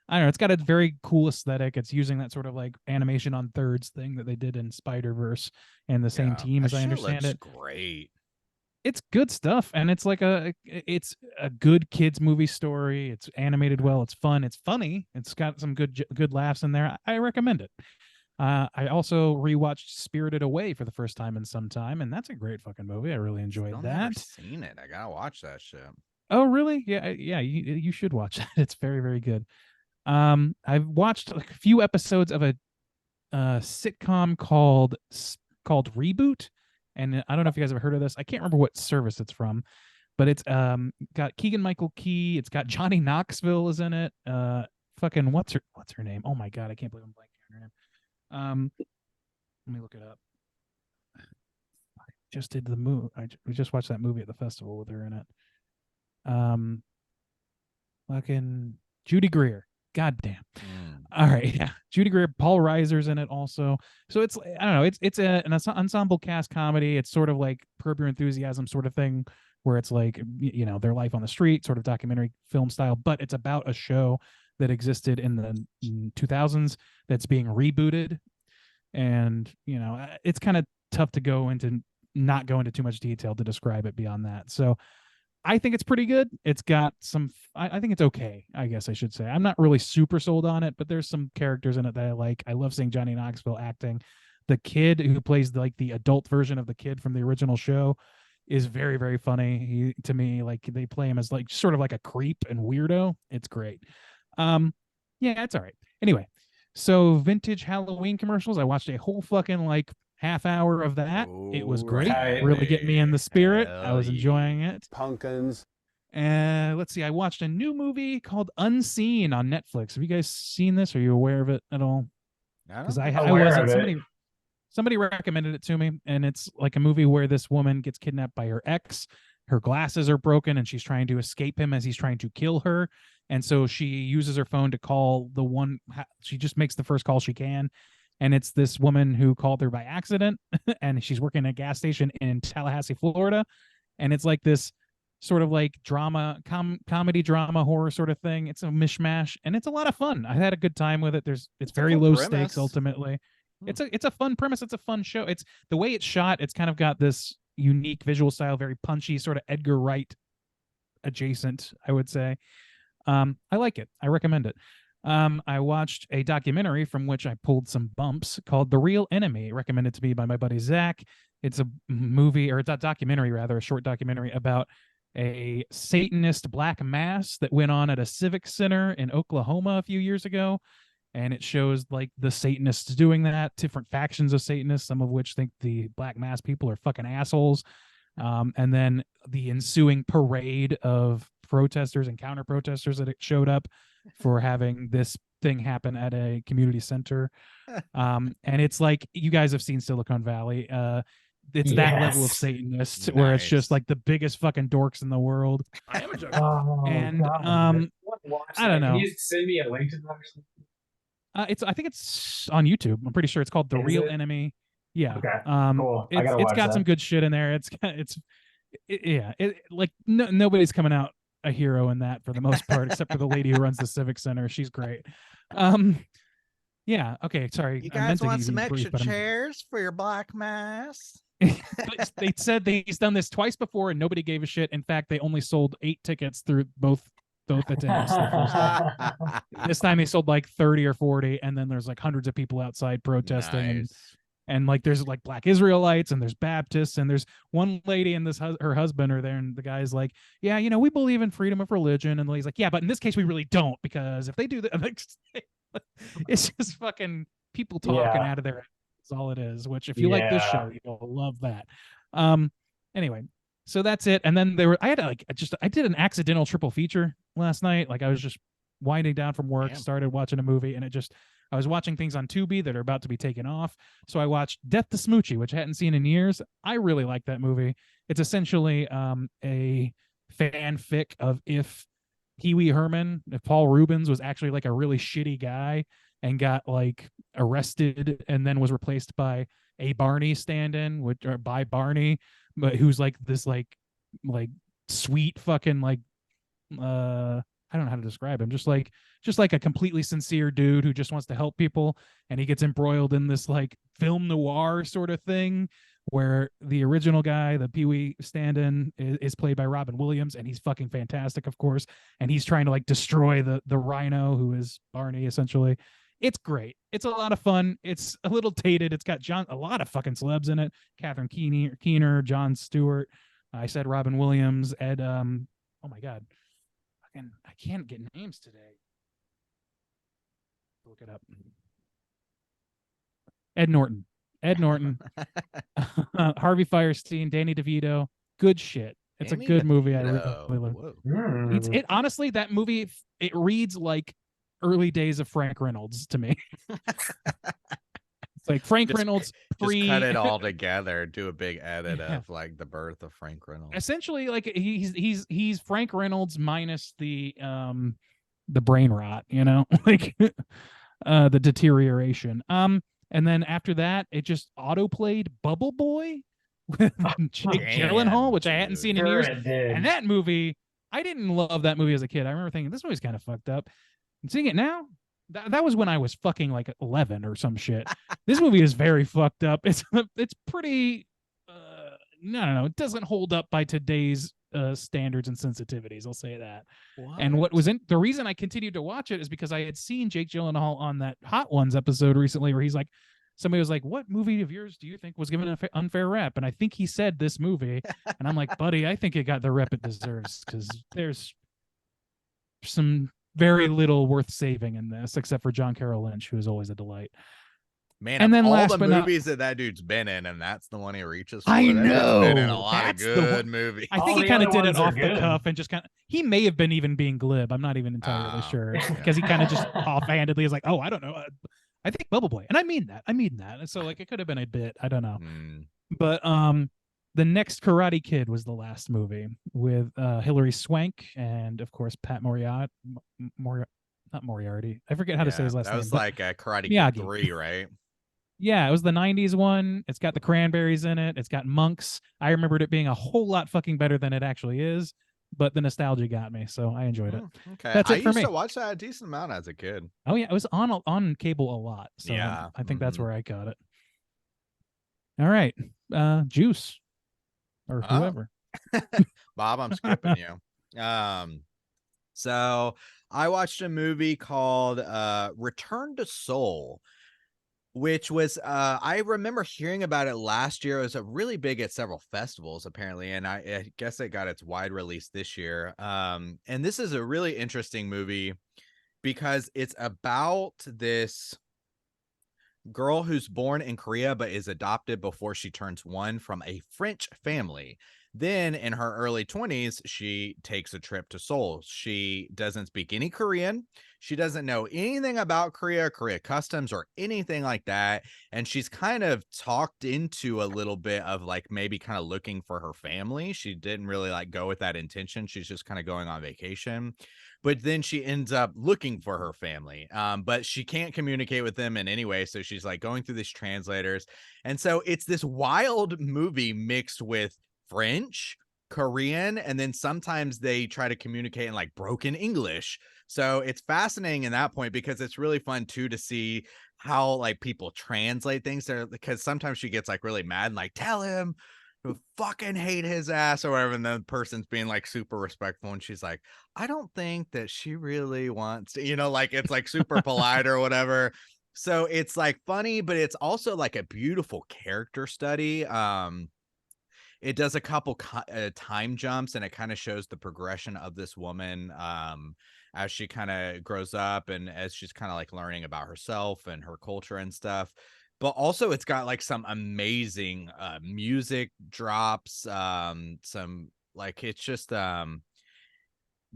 I don't know. It's got a very cool aesthetic. It's using that sort of like animation on thirds thing that they did in Spider-Verse and the same Yeah, team, that as I shit understand looks it. Great. It's good stuff, and it's like it's a good kids movie story. It's animated well. It's fun. It's funny. It's got some good laughs in there. I recommend it. I also rewatched Spirited Away for the first time in some time, and that's a great fucking movie. I really enjoyed Still that. never seen it. I gotta watch that shit. Oh, really? Yeah, yeah. You should watch that. It's very, very good. I've watched like a few episodes of a sitcom called Reboot, and I don't know if you guys have heard of this. I can't remember what service it's from, but it's got Keegan-Michael Key. It's got Johnny Knoxville is in it. Fucking what's her name? Oh my god, I can't believe I'm blanking on her name. Let me look it up. I just did the movie. We just watched that movie at the festival with her in it. fucking Judy Greer. God damn. Mm. All right, yeah, Judy Greer, Paul Reiser's in it also. So it's, I don't know, it's an ensemble cast comedy. It's sort of like Curb Your Enthusiasm sort of thing, where it's like, you know, their life on the street, sort of documentary film style, but it's about a show that existed in the 2000s that's being rebooted. And you know, it's kind of tough to not go into too much detail to describe it beyond that. So I think it's pretty good. It's got some, I think it's okay, I guess I should say. I'm not really super sold on it, but there's some characters in it that I like. I love seeing Johnny Knoxville acting. The kid who plays like the adult version of the kid from the original show is very, very funny. To me, like, they play him as like sort of like a creep and weirdo. It's great. Yeah, it's all right. Anyway, so vintage Halloween commercials. I watched a whole fucking like half hour of that. It was great. Alrighty. Really get me in the spirit. Hell I was yeah. enjoying it. Pumpkins. Let's see. I watched a new movie called Unseen on Netflix. Have you guys seen this? Are you aware of it at all? Because I Aware wasn't. of it. Somebody recommended it to me, and it's like a movie where this woman gets kidnapped by her ex. Her glasses are broken, and she's trying to escape him as he's trying to kill her. And so she uses her phone to call the one. She just makes the first call she can, and it's this woman who called her by accident, and she's working at a gas station in Tallahassee, Florida, and it's like this sort of like comedy drama horror sort of thing. It's a mishmash, and it's a lot of fun. I had a good time with it. It's very fun low premise. stakes ultimately. It's a fun premise. It's a fun show. It's the way it's shot. It's kind of got this unique visual style, very punchy, sort of Edgar Wright adjacent, I would say. I like it. I recommend it. I watched a documentary from which I pulled some bumps called The Real Enemy, recommended to me by my buddy Zach. It's a movie, or it's a documentary rather, a short documentary about a Satanist black mass that went on at a civic center in Oklahoma a few years ago. And it shows like the Satanists doing that, different factions of Satanists, some of which think the black mass people are fucking assholes. And then the ensuing parade of protesters and counter protesters that it showed up for having this thing happen at a community center. And it's like, you guys have seen Silicon Valley. It's that level of Yes. Satanist where it's just Nice. like the biggest fucking dorks in the world. I am a joke. Oh, And, God. Watch I don't that. know. Can you send me a link to that or something? I think it's on YouTube. I'm pretty sure it's called The Is Real it? Enemy. Yeah. Okay, cool. I gotta It's watch got that. some good shit in there. Like nobody's coming out a hero in that for the most part, except for the lady who runs the Civic Center. She's great. Yeah. Okay. Sorry. You I meant guys to want be some brief, extra but I'm- chairs for your black mass? They said he's done this twice before and nobody gave a shit. In fact, they only sold 8 tickets through both attempts. the first time. This time they sold like 30 or 40, and then there's like hundreds of people outside protesting. Nice. And like there's like Black Israelites and there's Baptists, and there's one lady and her husband are there, and the guy's like, yeah, you know, we believe in freedom of religion, and the lady's like, yeah, but in this case we really don't, because if they do that, it's just fucking people talking Yeah. out of their heads. That's all it is. Which if you like this show, you'll love that. Anyway, so that's it. And then I did an accidental triple feature last night. Like I was just winding down from work, Damn. started watching a movie, and I was watching things on Tubi that are about to be taken off. So I watched Death to Smoochie, which I hadn't seen in years. I really like that movie. It's essentially a fanfic of if Paul Rubens was actually like a really shitty guy and got like arrested and then was replaced by a Barney stand-in, or by Barney, but who's like this like sweet fucking like I don't know how to describe him. Just like a completely sincere dude who just wants to help people, and he gets embroiled in this like film noir sort of thing where the original guy, the Pee-wee stand-in, is played by Robin Williams, and he's fucking fantastic, of course. And he's trying to like destroy the rhino, who is Barney essentially. It's great. It's a lot of fun. It's a little dated. It's got a lot of fucking celebs in it. Catherine Keener, Jon Stewart. I said Robin Williams, Ed. Oh my God. I can't get names today. Look it up. Ed Norton, Harvey Firestein, Danny DeVito. Good shit. It's Danny a good movie. I DeVito. really love. Whoa. It honestly, that movie, it reads like early days of Frank Reynolds to me. like Frank Just- Reynolds Just cut it all together, do a big edit Yeah. of like the birth of Frank Reynolds. essentially like he's Frank Reynolds minus the brain rot, you know, like the deterioration. And then after that, it just auto played Bubble Boy with Jake damn, Gyllenhaal, which I hadn't dude. seen in Sure years. it did. And that movie, I didn't love that movie as a kid. I remember thinking this movie's kind of fucked up. And seeing it now, that was when I was fucking like 11 or some shit. This movie is very fucked up. It's pretty. I don't know. It doesn't hold up by today's standards and sensitivities. I'll say that. And what was the reason I continued to watch it is because I had seen Jake Gyllenhaal on that Hot Ones episode recently, where he's like, somebody was like, "What movie of yours do you think was given an unfair rep?" And I think he said this movie, and I'm like, "Buddy, I think it got the rep it deserves because there's some very little worth saving in this, except for John Carroll Lynch, who is always a delight." Man, And of then all last the but not- movies that dude's been in, and that's the one he reaches for. I that dude's been in a know, lot of that's the good one- movies. I All think he the kind of other did it ones are off the good. cuff and just kind of. He may have been even being glib. I'm not even entirely Oh, sure yeah. because he kind of just offhandedly is like, "Oh, I don't know. I think Bubble Boy," and I mean that. And so like it could have been a bit. I don't know. Hmm. But the next Karate Kid was the last movie with Hilary Swank and of course Pat Moriarty. Not Moriarty. I forget how to say his last that name. was but like a Karate Kid Miyagi. 3, right? yeah, it was the 90s one. It's got the Cranberries in it. It's got monks. I remembered it being a whole lot fucking better than it actually is, but the nostalgia got me, so I enjoyed it. Oh, okay. That's I it for used me. to watch that a decent amount as a kid. Oh yeah, it was on cable a lot. So Yeah, I think that's mhm. where I got it. All right. Juice or Oh. whoever. Bob, I'm skipping you. So I watched a movie called Return to Seoul, which was I remember hearing about it last year. It was a really big at several festivals apparently, and I guess it got its wide release this year. And this is a really interesting movie because it's about this girl who's born in Korea but is adopted before she turns 1 from a French family. Then in her early 20s, she takes a trip to Seoul. She doesn't speak any Korean. She doesn't know anything about Korea customs, or anything like that. And she's kind of talked into a little bit of like maybe kind of looking for her family. She didn't really like go with that intention. She's just kind of going on vacation. But then she ends up looking for her family. But she can't communicate with them in any way. So she's like going through these translators. And so it's this wild movie mixed with French, Korean, and then sometimes they try to communicate in like broken English. So it's fascinating in that point because it's really fun too to see how like people translate things there, because sometimes she gets like really mad and like, tell him to fucking hate his ass or whatever, and the person's being like super respectful and she's like, I don't think that she really wants to, like it's like super polite or whatever. So it's like funny, but it's also like a beautiful character study. It does a couple time jumps, and it kind of shows the progression of this woman as she kind of grows up and as she's kind of like learning about herself and her culture and stuff. But also it's got like some amazing music drops, some like it's just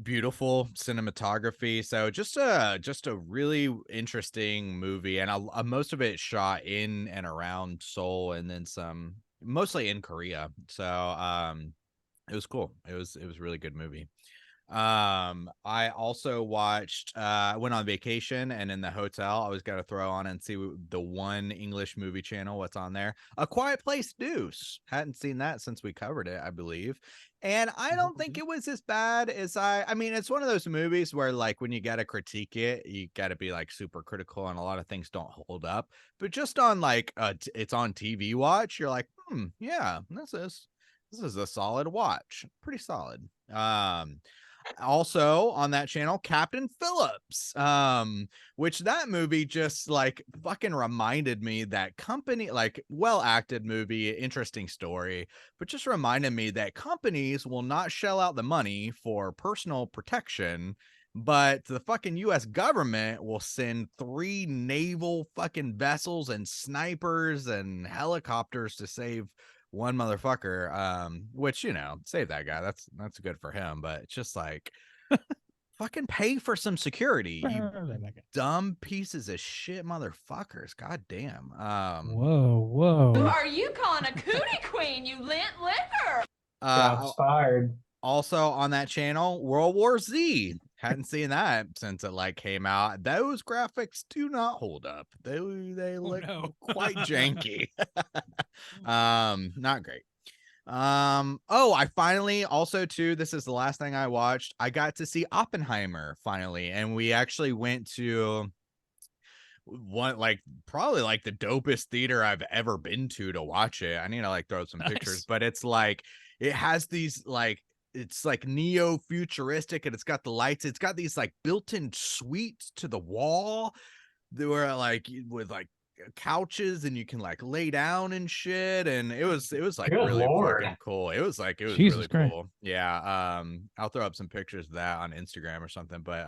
beautiful cinematography. So just a really interesting movie, and most of it shot in and around Seoul, and then some mostly in Korea. So it was cool. It was a really good movie. I also watched went on vacation, and in the hotel I was gonna throw on and see the one English movie channel, what's on there. A Quiet Place Deuce. Hadn't seen that since we covered it, I believe. And I don't think it was as bad as I mean, it's one of those movies where like when you gotta critique it, you gotta be like super critical, and a lot of things don't hold up. But just on like it's on TV watch, you're like, yeah, this is a solid watch. Pretty solid. Also on that channel, Captain Phillips, which that movie just like fucking reminded me that company, like well acted movie, interesting story, but just reminded me that companies will not shell out the money for personal protection, but the fucking US government will send 3 naval fucking vessels and snipers and helicopters to save one motherfucker, which save that guy, that's good for him, but it's just like fucking pay for some security, you dumb pieces of shit motherfuckers. God damn. Whoa. Are you calling a cootie queen, you lint liquor? Shots fired. Also on that channel, World War Z. Hadn't seen that since it like came out. Those graphics do not hold up. They look quite janky. Not great. I finally also too, this is the last thing I watched. I got to see Oppenheimer finally, and we actually went to one probably like the dopest theater I've ever been to watch it. I need to like throw some pictures, but it's like it has these it's like neo-futuristic, and it's got the lights. It's got these like built-in suites to the wall. They were like with like couches, and you can like lay down and shit. And it was like Good really Lord. fucking cool. It was Jesus really Christ. cool. Yeah. I'll throw up some pictures of that on Instagram or something. But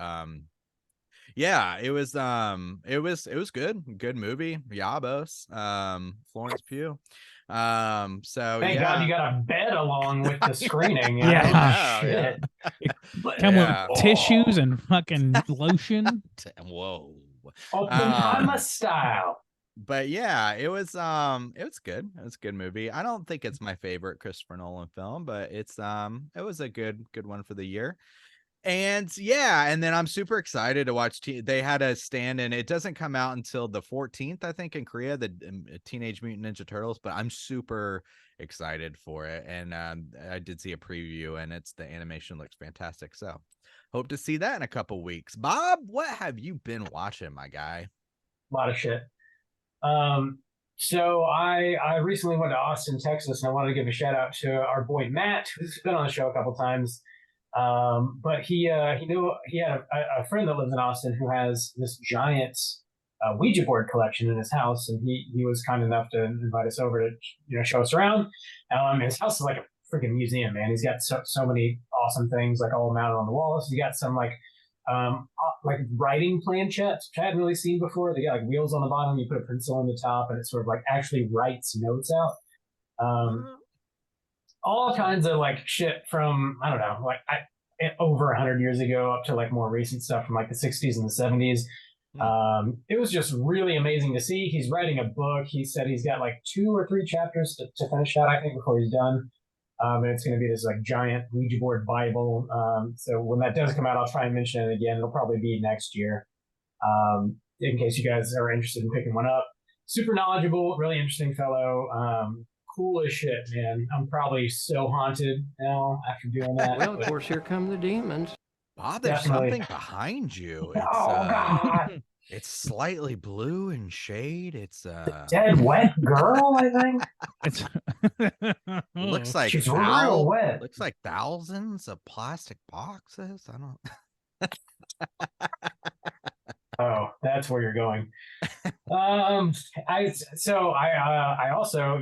yeah, it was good movie. Yabos, Florence Pugh. So Thank yeah. God you got a bed along with the screening. Yeah. Shit. Come Yeah. with tissues and fucking lotion. Whoa. Oppenheimer style. But yeah, it was good. It was a good movie. I don't think it's my favorite Christopher Nolan film, but it was a good one for the year. And yeah, and then I'm super excited to watch. They had a stand-in. It doesn't come out until the 14th, I think, in Korea, the Teenage Mutant Ninja Turtles. But I'm super excited for it, and I did see a preview, and the animation looks fantastic. So hope to see that in a couple weeks. Bob, what have you been watching, my guy? A lot of shit. So I recently went to Austin, Texas, and I wanted to give a shout out to our boy Matt, who's been on the show a couple times. But he knew he had a friend that lives in Austin who has this giant Ouija board collection in his house, and he was kind enough to invite us over to show us around. His house is like a freaking museum, man. He's got so many awesome things like all mounted on the walls. He got some like writing planchettes, which I hadn't really seen before. They got like wheels on the bottom. You put a pencil on the top, and it sort of like actually writes notes out. All kinds of like shit from, I don't know, like over 100 years ago up to like more recent stuff from like the 60s and the 70s. It was just really amazing to see. He's writing a book. He said he's got like 2 or 3 chapters to finish out, I think, before he's done. And it's going to be this like giant Ouija board Bible. So when that does come out, I'll try and mention it again. It'll probably be next year. In case you guys are interested in picking one up. Super knowledgeable, really interesting fellow. Cool as shit, man. I'm probably so haunted now after doing that. Well, of course, here come the demons. Bob, there's Definitely. something behind you. It's, God. It's slightly blue in shade. It's Dead wet girl, I think. It's looks like She's real wet. looks like thousands of plastic boxes. I don't. Oh, that's where you're going. I also,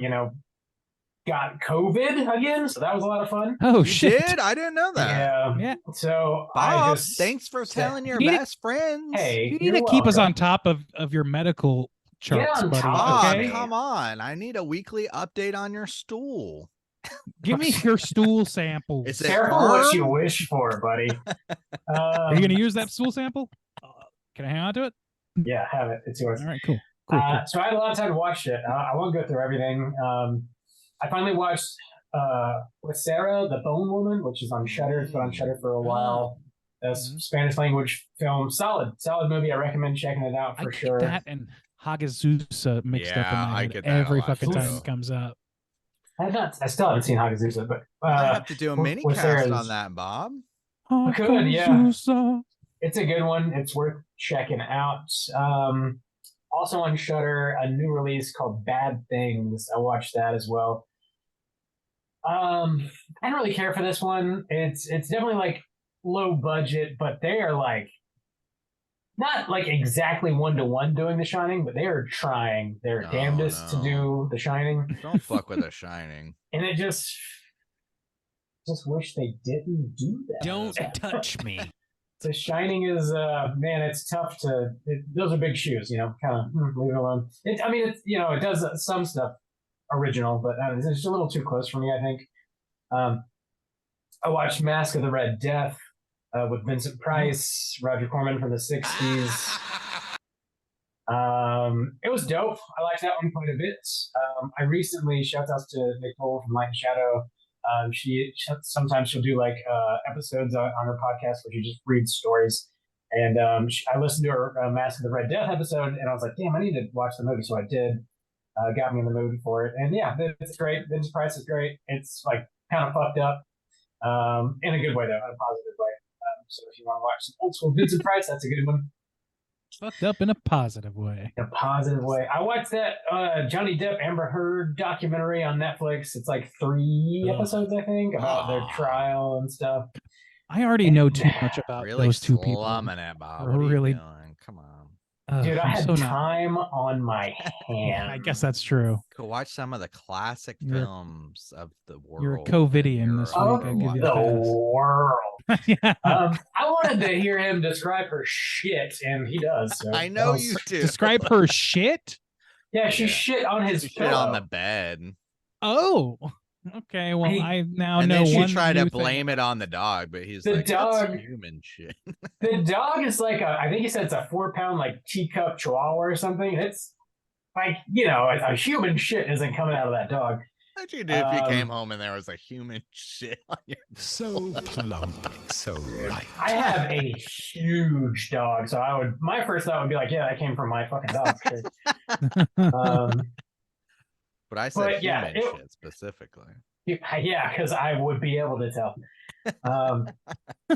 got COVID again, so that was a lot of fun. Oh You shit! did? I didn't know that. Yeah. Yeah. So Bob, thanks for said- telling your You need- best friends. Hey, You need to you're keep us welcome. on top of your medical charts, on buddy. top. Bob, Okay, come on. I need a weekly update on your stool. give me your stool sample. Is it Careful what you firm? wish for, buddy. Are you going to use that stool sample? Can I hang on to it? Yeah, have it. It's yours. All right, cool. Cool. So I had a lot of time to watch it. I won't go through everything. I finally watched with Sarah, the Bone Woman, which is on Shudder. It's been on Shudder for a while. This Spanish language film, solid movie. I recommend checking it out I for get sure. that and Hagazusa mixed up in Yeah, my I head get that a every lot, fucking time too. it comes up. I still haven't seen Hagazusa, but I have to do a with mini cast Sarah's- on that, Bob. Good, yeah. Hagazusa. it's a good one. It's worth checking out. Also on Shudder, a new release called Bad Things. I watched that as well. I don't really care for this one. It's definitely like low budget, but they are like not like exactly 1-to-1 doing The Shining, but they are trying their No, damnedest to no. do The Shining, Don't fuck with The Shining. and it just wish they didn't do that. Don't touch me. The Shining is man, it's tough to. Those are big shoes, kind of leave it alone. It does some stuff original, but it's just a little too close for me, I think. I watched Mask of the Red Death. with Vincent Price, Roger Corman from the 60s. It was dope. I liked that one quite a bit. I recently, shout outs to Nicole from Light and Shadow. Sometimes she'll do like episodes on her podcast where she just reads stories. And I listened to her Mask of the Red Death episode, and I was like, damn, I need to watch the movie. So I did. Got me in the mood for it. And yeah, it's great. Vince Price is great. It's like kind of fucked up in a good way, though, in a positive way. So if you want to watch some old school Vincent Price, that's a good one. Fucked up in a positive way. In a positive way. I watched that Johnny Depp Amber Heard documentary on Netflix. It's like 3 episodes, I think, about their trial and stuff. I already know too much about really those two people. It, Bob. What are you doing? Come on. Dude, I had so time on my hands. I guess that's true. Go watch some of the classic films of the world. You're a COVIDian this week. Of I give you the a world. yeah. I wanted to hear him describe her shit, and he does. So I know you do. Describe her shit? Yeah, she shit on his shit pillow. on the bed. Oh. Okay, well, I now and know then one she tried to new blame thing. it on the dog, but he's The like, dog- that's human shit. The dog is like I think he said it's a 4-pound like teacup chihuahua or something. It's like, you know, a human shit isn't coming out of that dog. How'd you do if you came home and there was a human shit on your So plump, so right. I have a huge dog, so my first thought would be like, yeah, that came from my fucking dog. But I said yeah, human shit specifically. Yeah, because I would be able to tell.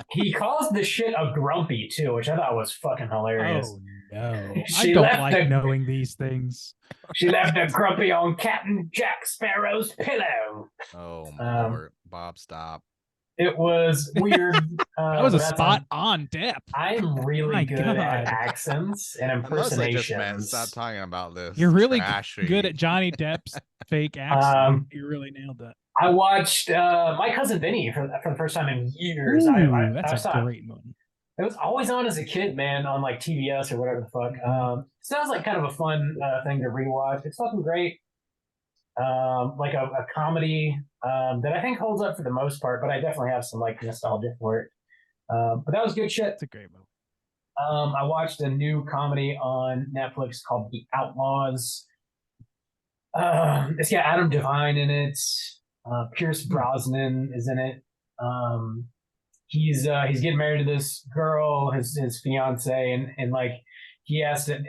He calls the shit a grumpy too, which I thought was fucking hilarious. Oh no. She I don't left like knowing these things. She left a grumpy on Captain Jack Sparrow's pillow. Oh my Lord. Bob, stop. It was weird. That was a spot on depth. I'm really My good God. at accents and I mostly just meant impersonations. stop talking about this. You're really trashy. good at Johnny Depp's fake accent. You really nailed that. I watched My Cousin Vinny for the first time in years. Ooh, that's I a saw great one. it was always on as a kid, man, on like TBS or whatever the fuck. Sounds like kind of a fun thing to rewatch. It's fucking great. Like a comedy that I think holds up for the most part, but I definitely have some like nostalgia for it. But that was good shit. It's a great movie. I watched a new comedy on Netflix called The Outlaws. It's got Adam Devine in it. Pierce Brosnan is in it. He's getting married to this girl, his fiance, and like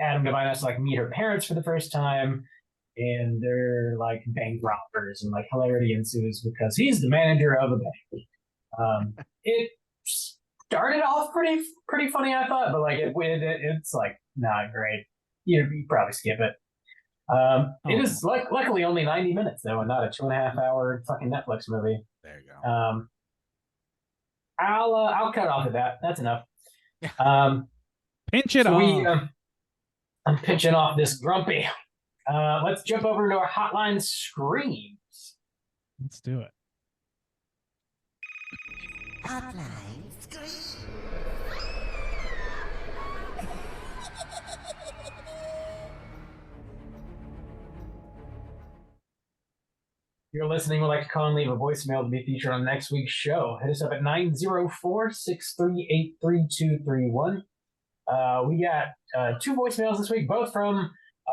Adam Devine has to like meet her parents for the first time, and they're like bank robbers, and like hilarity ensues because he's the manager of a bank. It started off pretty funny, I thought, but like it's like not great. You probably skip it. It is luckily only 90 minutes though, and not a 2.5 hour fucking Netflix movie. There you go. I'll cut off of that. That's enough. Pinch it off. I'm pinching off this grumpy. Let's jump over to our hotline screams. Let's do it. Hotline scream. If you're listening, would like to call and leave a voicemail to be featured on next week's show. Hit us up at 904-638-3231. We got 2 voicemails this week, both from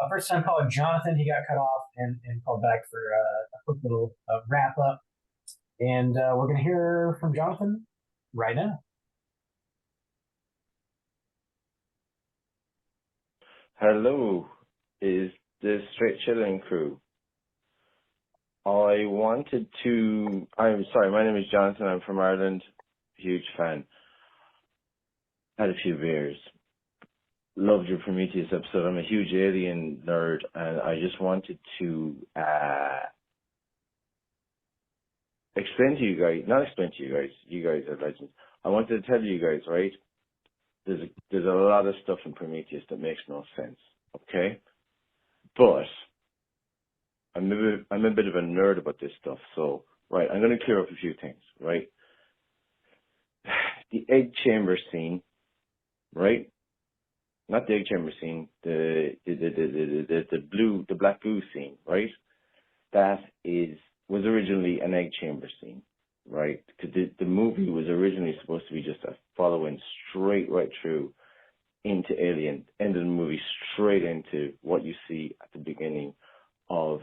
first time caller Jonathan. He got cut off and called back for a quick little wrap up. And we're going to hear from Jonathan right now. Hello, is the Straight Chilling crew. I'm sorry, my name is Jonathan. I'm from Ireland. Huge fan. Had a few beers. Loved your Prometheus episode. I'm a huge Alien nerd, and I just wanted to explain to you guys, you guys are legends. I wanted to tell you guys, right? There's a lot of stuff in Prometheus that makes no sense, okay? But I'm a bit of a nerd about this stuff, so right, I'm going to clear up a few things, right? The egg chamber scene, right? Not the egg chamber scene, the black goo scene, right? That was originally an egg chamber scene. right? Because the movie was originally supposed to be just a following straight right through into Alien, ended the movie straight into what you see at the beginning of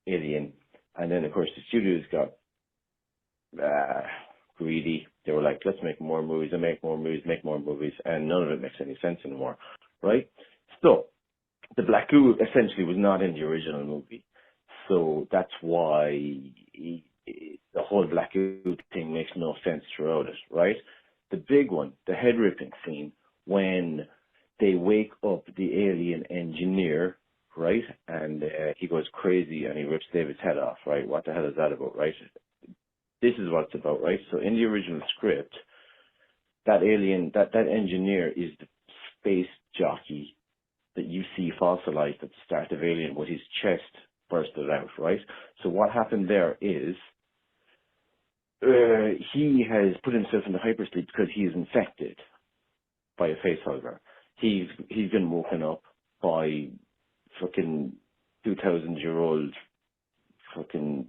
Alien. And then, of course, the studios got greedy. They were like, let's make more movies and make more movies, and none of it makes any sense anymore, right? So the Black Goo essentially was not in the original movie. So that's why the whole Black Goo thing makes no sense throughout it, right? The big one, the head ripping scene, when they wake up the alien engineer, right? And he goes crazy and he rips David's head off, right? What the hell is that about, right? This is what it's about, right? So in the original script, that alien, that engineer is the space jockey that you see fossilized at the start of Alien with his chest bursted out, right? So what happened there is he has put himself into hypersleep because he is infected by a facehugger. He's been woken up by fucking 2,000-year-old fucking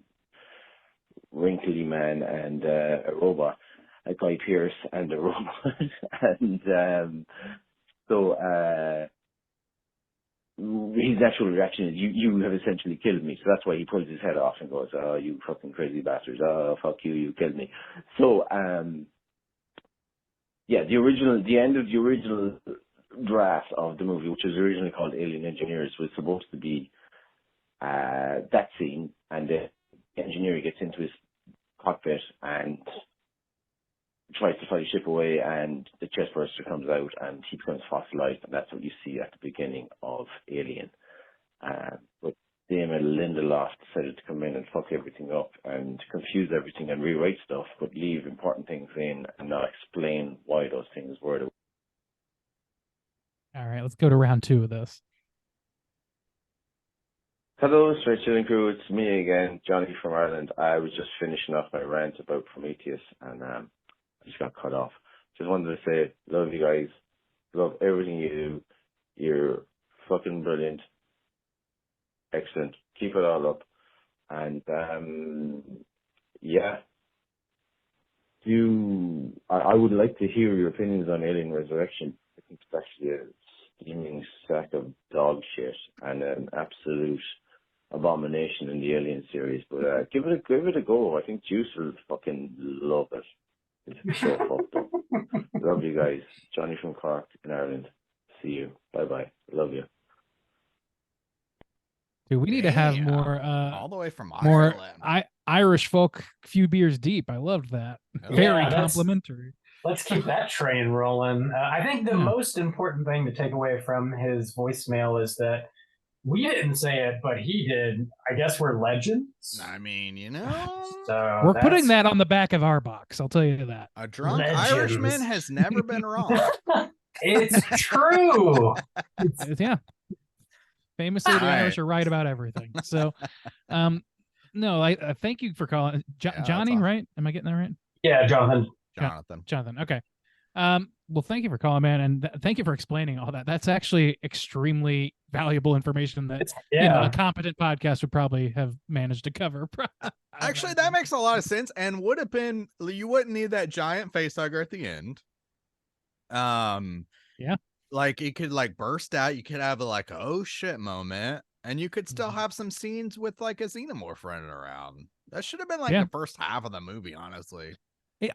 wrinkly man and a robot, a Guy Pearce and a robot, and so his natural reaction is you have essentially killed me. So that's why he pulls his head off and goes, oh, you fucking crazy bastards, oh, fuck you killed me. So yeah, the end of the original draft of the movie, which was originally called Alien Engineers, was supposed to be that scene, and the engineer gets into his cockpit and tries to fly the ship away, and the chest burster comes out and he becomes fossilized, and that's what you see at the beginning of Alien. But Damon Lindelof decided to come in and fuck everything up and confuse everything and rewrite stuff, but leave important things in and not explain why those things were the way. All right, let's go to round 2 of this. Hello, Straight Chilling Crew. It's me again, Johnny from Ireland. I was just finishing off my rant about Prometheus, and I just got cut off. Just wanted to say, love you guys. Love everything you do. You're fucking brilliant. Excellent. Keep it all up. And, yeah. I would like to hear your opinions on Alien Resurrection. I think it's actually a steaming sack of dog shit and an absolute abomination in the Alien series. But give it a go. I think Juice will fucking love it. It's so fucked up. Love you guys. Johnny from Cork in Ireland. See you. Bye bye. Love you. Dude, we need to have more all the way from more Ireland. Irish folk few beers deep. I loved that. Very complimentary. Let's keep that train rolling. I think the most important thing to take away from his voicemail is that we didn't say it, but he did. I guess we're legends. I mean, you know, so we're putting that on the back of our box. I'll tell you that. A drunk Irishman has never been wrong. It's true. Yeah. Famously, the Irish are right about everything. So, no, I thank you for calling. Johnny, right? Am I getting that right? Yeah, Jonathan. Jonathan. Okay. Well, thank you for calling, man, and thank you for explaining all that. That's actually extremely valuable information that a competent podcast would probably have managed to cover. Actually, that makes a lot of sense, and would have been. You wouldn't need that giant facehugger at the end. Yeah. Like it could like burst out. You could have like a oh shit moment, and you could still have some scenes with like a xenomorph running around. That should have been like the first half of the movie, honestly.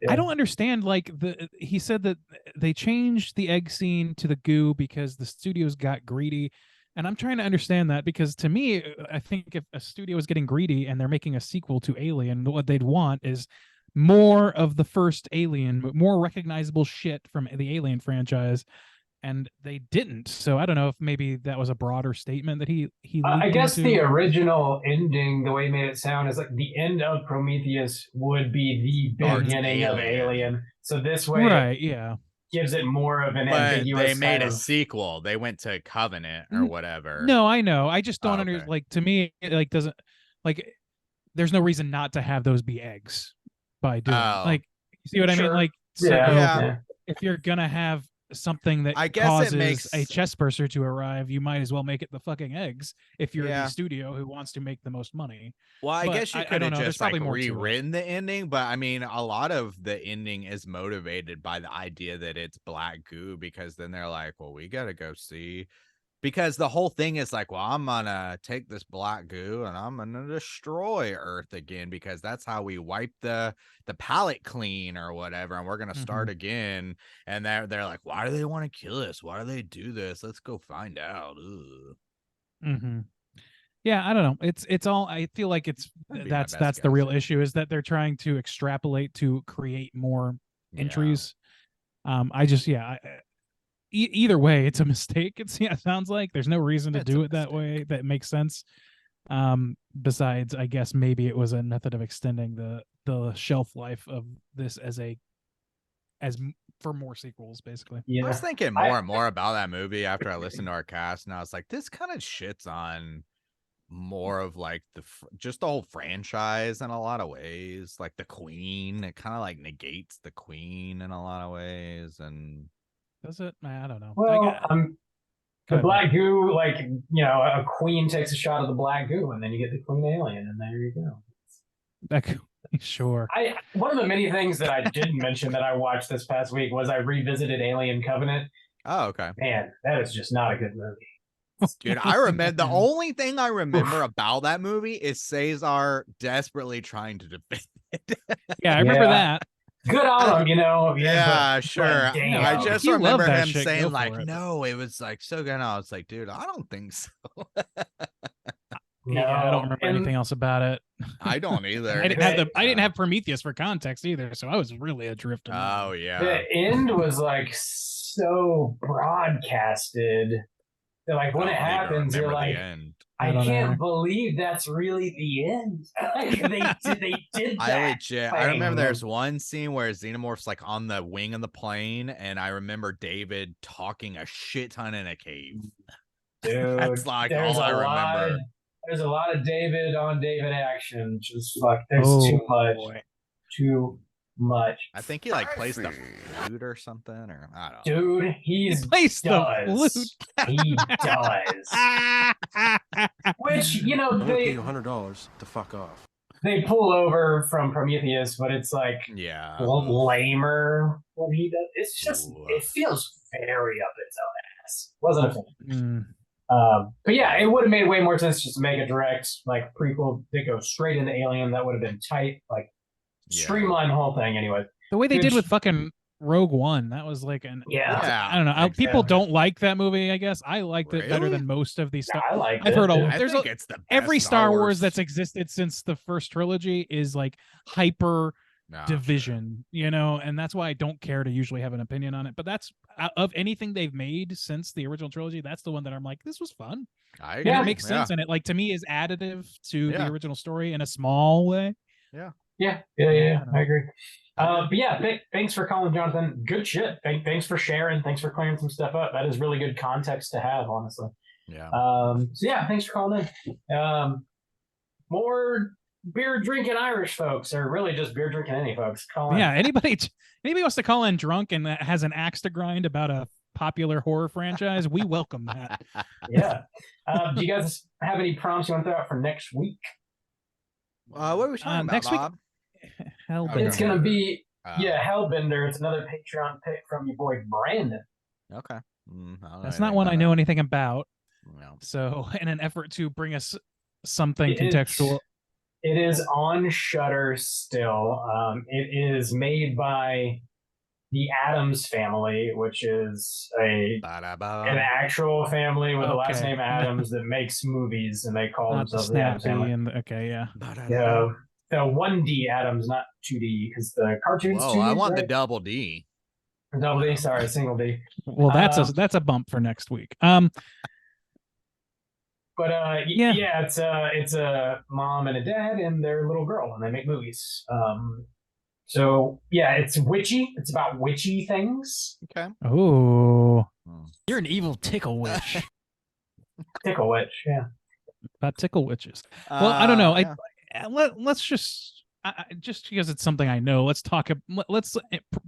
I don't understand. Like he said that they changed the egg scene to the goo because the studios got greedy, and I'm trying to understand that, because to me, I think if a studio is getting greedy and they're making a sequel to Alien, what they'd want is more of the first Alien, more recognizable shit from the Alien franchise. And they didn't. So I don't know if maybe that was a broader statement that he I guess into. The original ending, the way he made it sound, is like the end of Prometheus would be the beginning of Alien. So this way, right? Yeah, gives it more of an ambiguous. They made a sequel. They went to Covenant or whatever. No, I know. I just don't understand. Like, to me, it like doesn't like. There's no reason not to have those be eggs by doing like. You see what I mean? Like, so if you're gonna have something that I guess it causes makes- a chest burster to arrive, you might as well make it the fucking eggs if you're Yeah. the studio who wants to make the most money. Well, I But guess you I could don't have know, there's just like probably more to it. rewritten the ending, but I mean, a lot of the ending is motivated by the idea that it's black goo, because then they're like, well, we gotta go see, because the whole thing is like, well, I'm gonna take this black goo and I'm gonna destroy Earth again, because that's how we wipe the palette clean or whatever, and we're gonna start again. And they're like, why do they want to kill us? Why do they do this? Let's go find out. Ugh. Mm-hmm. Yeah, I don't know. It's all. I feel like it's That'd be my that's best the real guess. issue, is that they're trying to extrapolate to create more Yeah. entries. I just either way, it's a mistake. It sounds like there's no reason to It's a do it that way. That makes sense. Besides, I guess maybe it was a method of extending the shelf life of this for more sequels, basically. Yeah. I was thinking more and more about that movie after I listened to our cast, and I was like, this kind of shits on more of like just the whole franchise in a lot of ways. Like the Queen, it kind of like negates the Queen in a lot of ways. And Does it? I don't know. Well, Go the ahead, black goo, like, a queen takes a shot of the black goo, and then you get the queen alien, and there you go. Sure. One of the many things that I didn't mention that I watched this past week was I revisited Alien Covenant. oh, okay. Man, that is just not a good movie. Dude, I remember the only thing I remember about that movie is Cesar desperately trying to defend it. Yeah, I remember Yeah. that. Good on him, Yeah, but sure. damn. I just If you love remember that him shit, go saying for like, it. no, it was like so good. And I was like, dude, I don't think so. Yeah, I don't remember and- anything else about it. I don't either. I didn't have Prometheus for context either, so I was really adrift. On that Oh one. yeah. The end was like so broadcasted that, like, when I it don't even happens, you're remember the like, end. I don't can't know. believe that's really the end. Like, they did that. I legit. I remember thing. there's one scene where Xenomorph's like on the wing of the plane, and I remember David talking a shit ton in a cave. Dude, That's like there's all I a lot remember. of- There's a lot of David on David action. Just like there's too much. boy. Too much. I think he like plays the flute or something, or I don't know. Dude, he's Plays the does. flute. He does. Which, I'm gonna pay they you $100 to fuck off. they pull over from Prometheus, but it's like Yeah. lamer when he does. It's just it feels very up its own ass. Wasn't a fan. But yeah, it would have made way more sense just to make a direct like prequel that goes straight into Alien. That would have been tight, like streamline the whole thing. Anyway, The way they did Which- with fucking Rogue One, that was like Yeah. I don't know. People Exactly. don't like that movie. I guess I liked it better Really? than most of these stuff. I like. I've heard I there's think it's the every best Star Wars that's existed since the first trilogy is like hyper Nah, division, and that's why I don't care to usually have an opinion on it. But that's of anything they've made since the original trilogy, that's the one that I'm like, this was fun. I And agree. it makes sense, and it like to me is additive to Yeah. the original story in a small way. Yeah, I agree. But yeah, thanks for calling, Jonathan. Good shit. Thanks for sharing. Thanks for clearing some stuff up. That is really good context to have, honestly. Yeah. So yeah, thanks for calling in. More beer drinking Irish folks, or really just beer drinking any folks. Call in. Yeah, anybody wants to call in drunk and has an axe to grind about a popular horror franchise, we welcome that. Yeah. Do you guys have any prompts you want to throw out for next week? What are we talking about, next week- Bob? Hellbender. It's gonna be Oh, Hellbender. It's another Patreon pick from your boy Brandon. Okay. I don't know That's anything not one about I know it. anything about. No. So, in an effort to bring us something It- contextual, It is on Shudder still. It is made by the Adams family, which is an actual family with a last Okay. name Adams that makes movies, and they call not the themselves the Adams snappy family. and okay, yeah. Yeah, the 1D Adams, not 2D, because the cartoon's Whoa, 2D. I want the right? double D. Double D. Sorry, single D. Well, that's a bump for next week. But Yeah. yeah, it's a mom and a dad and their little girl, and they make movies. So yeah, it's witchy. It's about witchy things. Okay. Oh, You're an evil tickle witch. Tickle witch, yeah. about tickle witches. Well, I don't know. Yeah. Let's just. just because it's something I know, let's talk.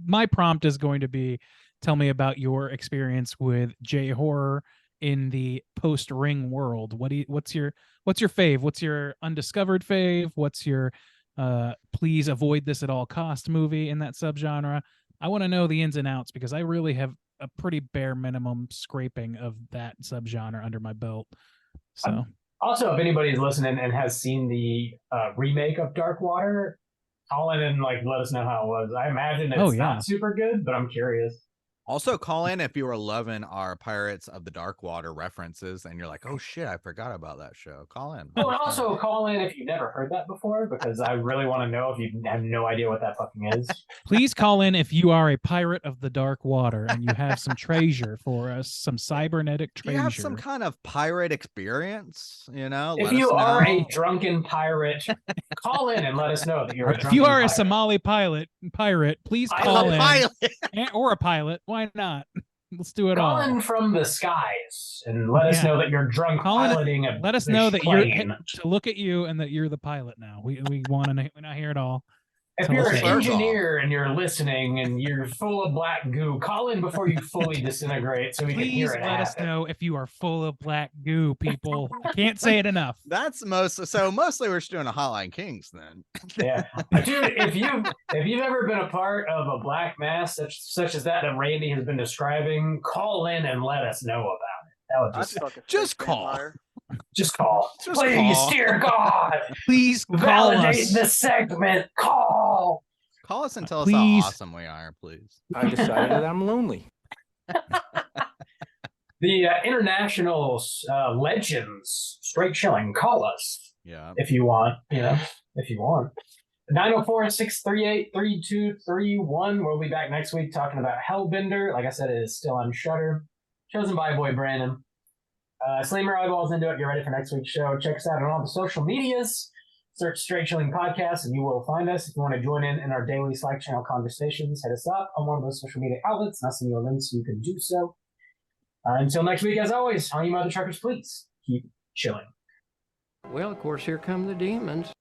My prompt is going to be, tell me about your experience with J horror in the post Ring world. What's your fave? What's your undiscovered fave? What's your please avoid this at all cost movie in that subgenre? I want to know the ins and outs because I really have a pretty bare minimum scraping of that subgenre under my belt. So also, if anybody's listening and has seen the remake of Dark Water, call in and like let us know how it was. I imagine it's not super good, but I'm curious. Also, call in if you were loving our Pirates of the Dark Water references and you're like, oh shit, I forgot about that show. Call in. Oh, and also call in if you've never heard that before, because I really want to know if you have no idea what that fucking is. Please call in if you are a pirate of the Dark Water and you have some treasure for us, some cybernetic treasure. Do you have some kind of pirate experience? You know, if you are a drunken pirate, call in and let us know that you're a drunken If you are pirate. a Somali pirate, please call in. Or a pilot. Why not? Let's do it all. Call in from the skies and let us know that you're drunk piloting a Let us know that you're plane. to look at you and that you're the pilot now. We want to know. We not hear it all. If you're an engineer and you're listening and you're full of black goo, call in before you fully disintegrate so we can hear it. Let us know if you are full of black goo, people. I can't say it enough. That's mostly we're just doing a Hotline Kings then. Yeah, dude. If you've ever been a part of a black mass such as that Randy has been describing, call in and let us know about it. That would just call. Just call. Just Please, call. dear God. Please call validate us. the segment. Call. Call us and tell us how awesome we are, please. I decided that I'm lonely. The international legends, straight chilling. Call us. Yeah. If you want, if you want. 904-638-3231. We'll be back next week talking about Hellbender. Like I said, it is still on Shudder. Chosen by boy Brandon. Slam your eyeballs into it. Get ready for next week's show. Check us out on all the social medias. Search Straight Chilling Podcast and you will find us. If you want to join in our daily Slack channel conversations, hit us up on one of those social media outlets. And I'll send you a link so you can do so. Until next week, as always, all you mother truckers, please keep chilling. Well, of course, here come the demons.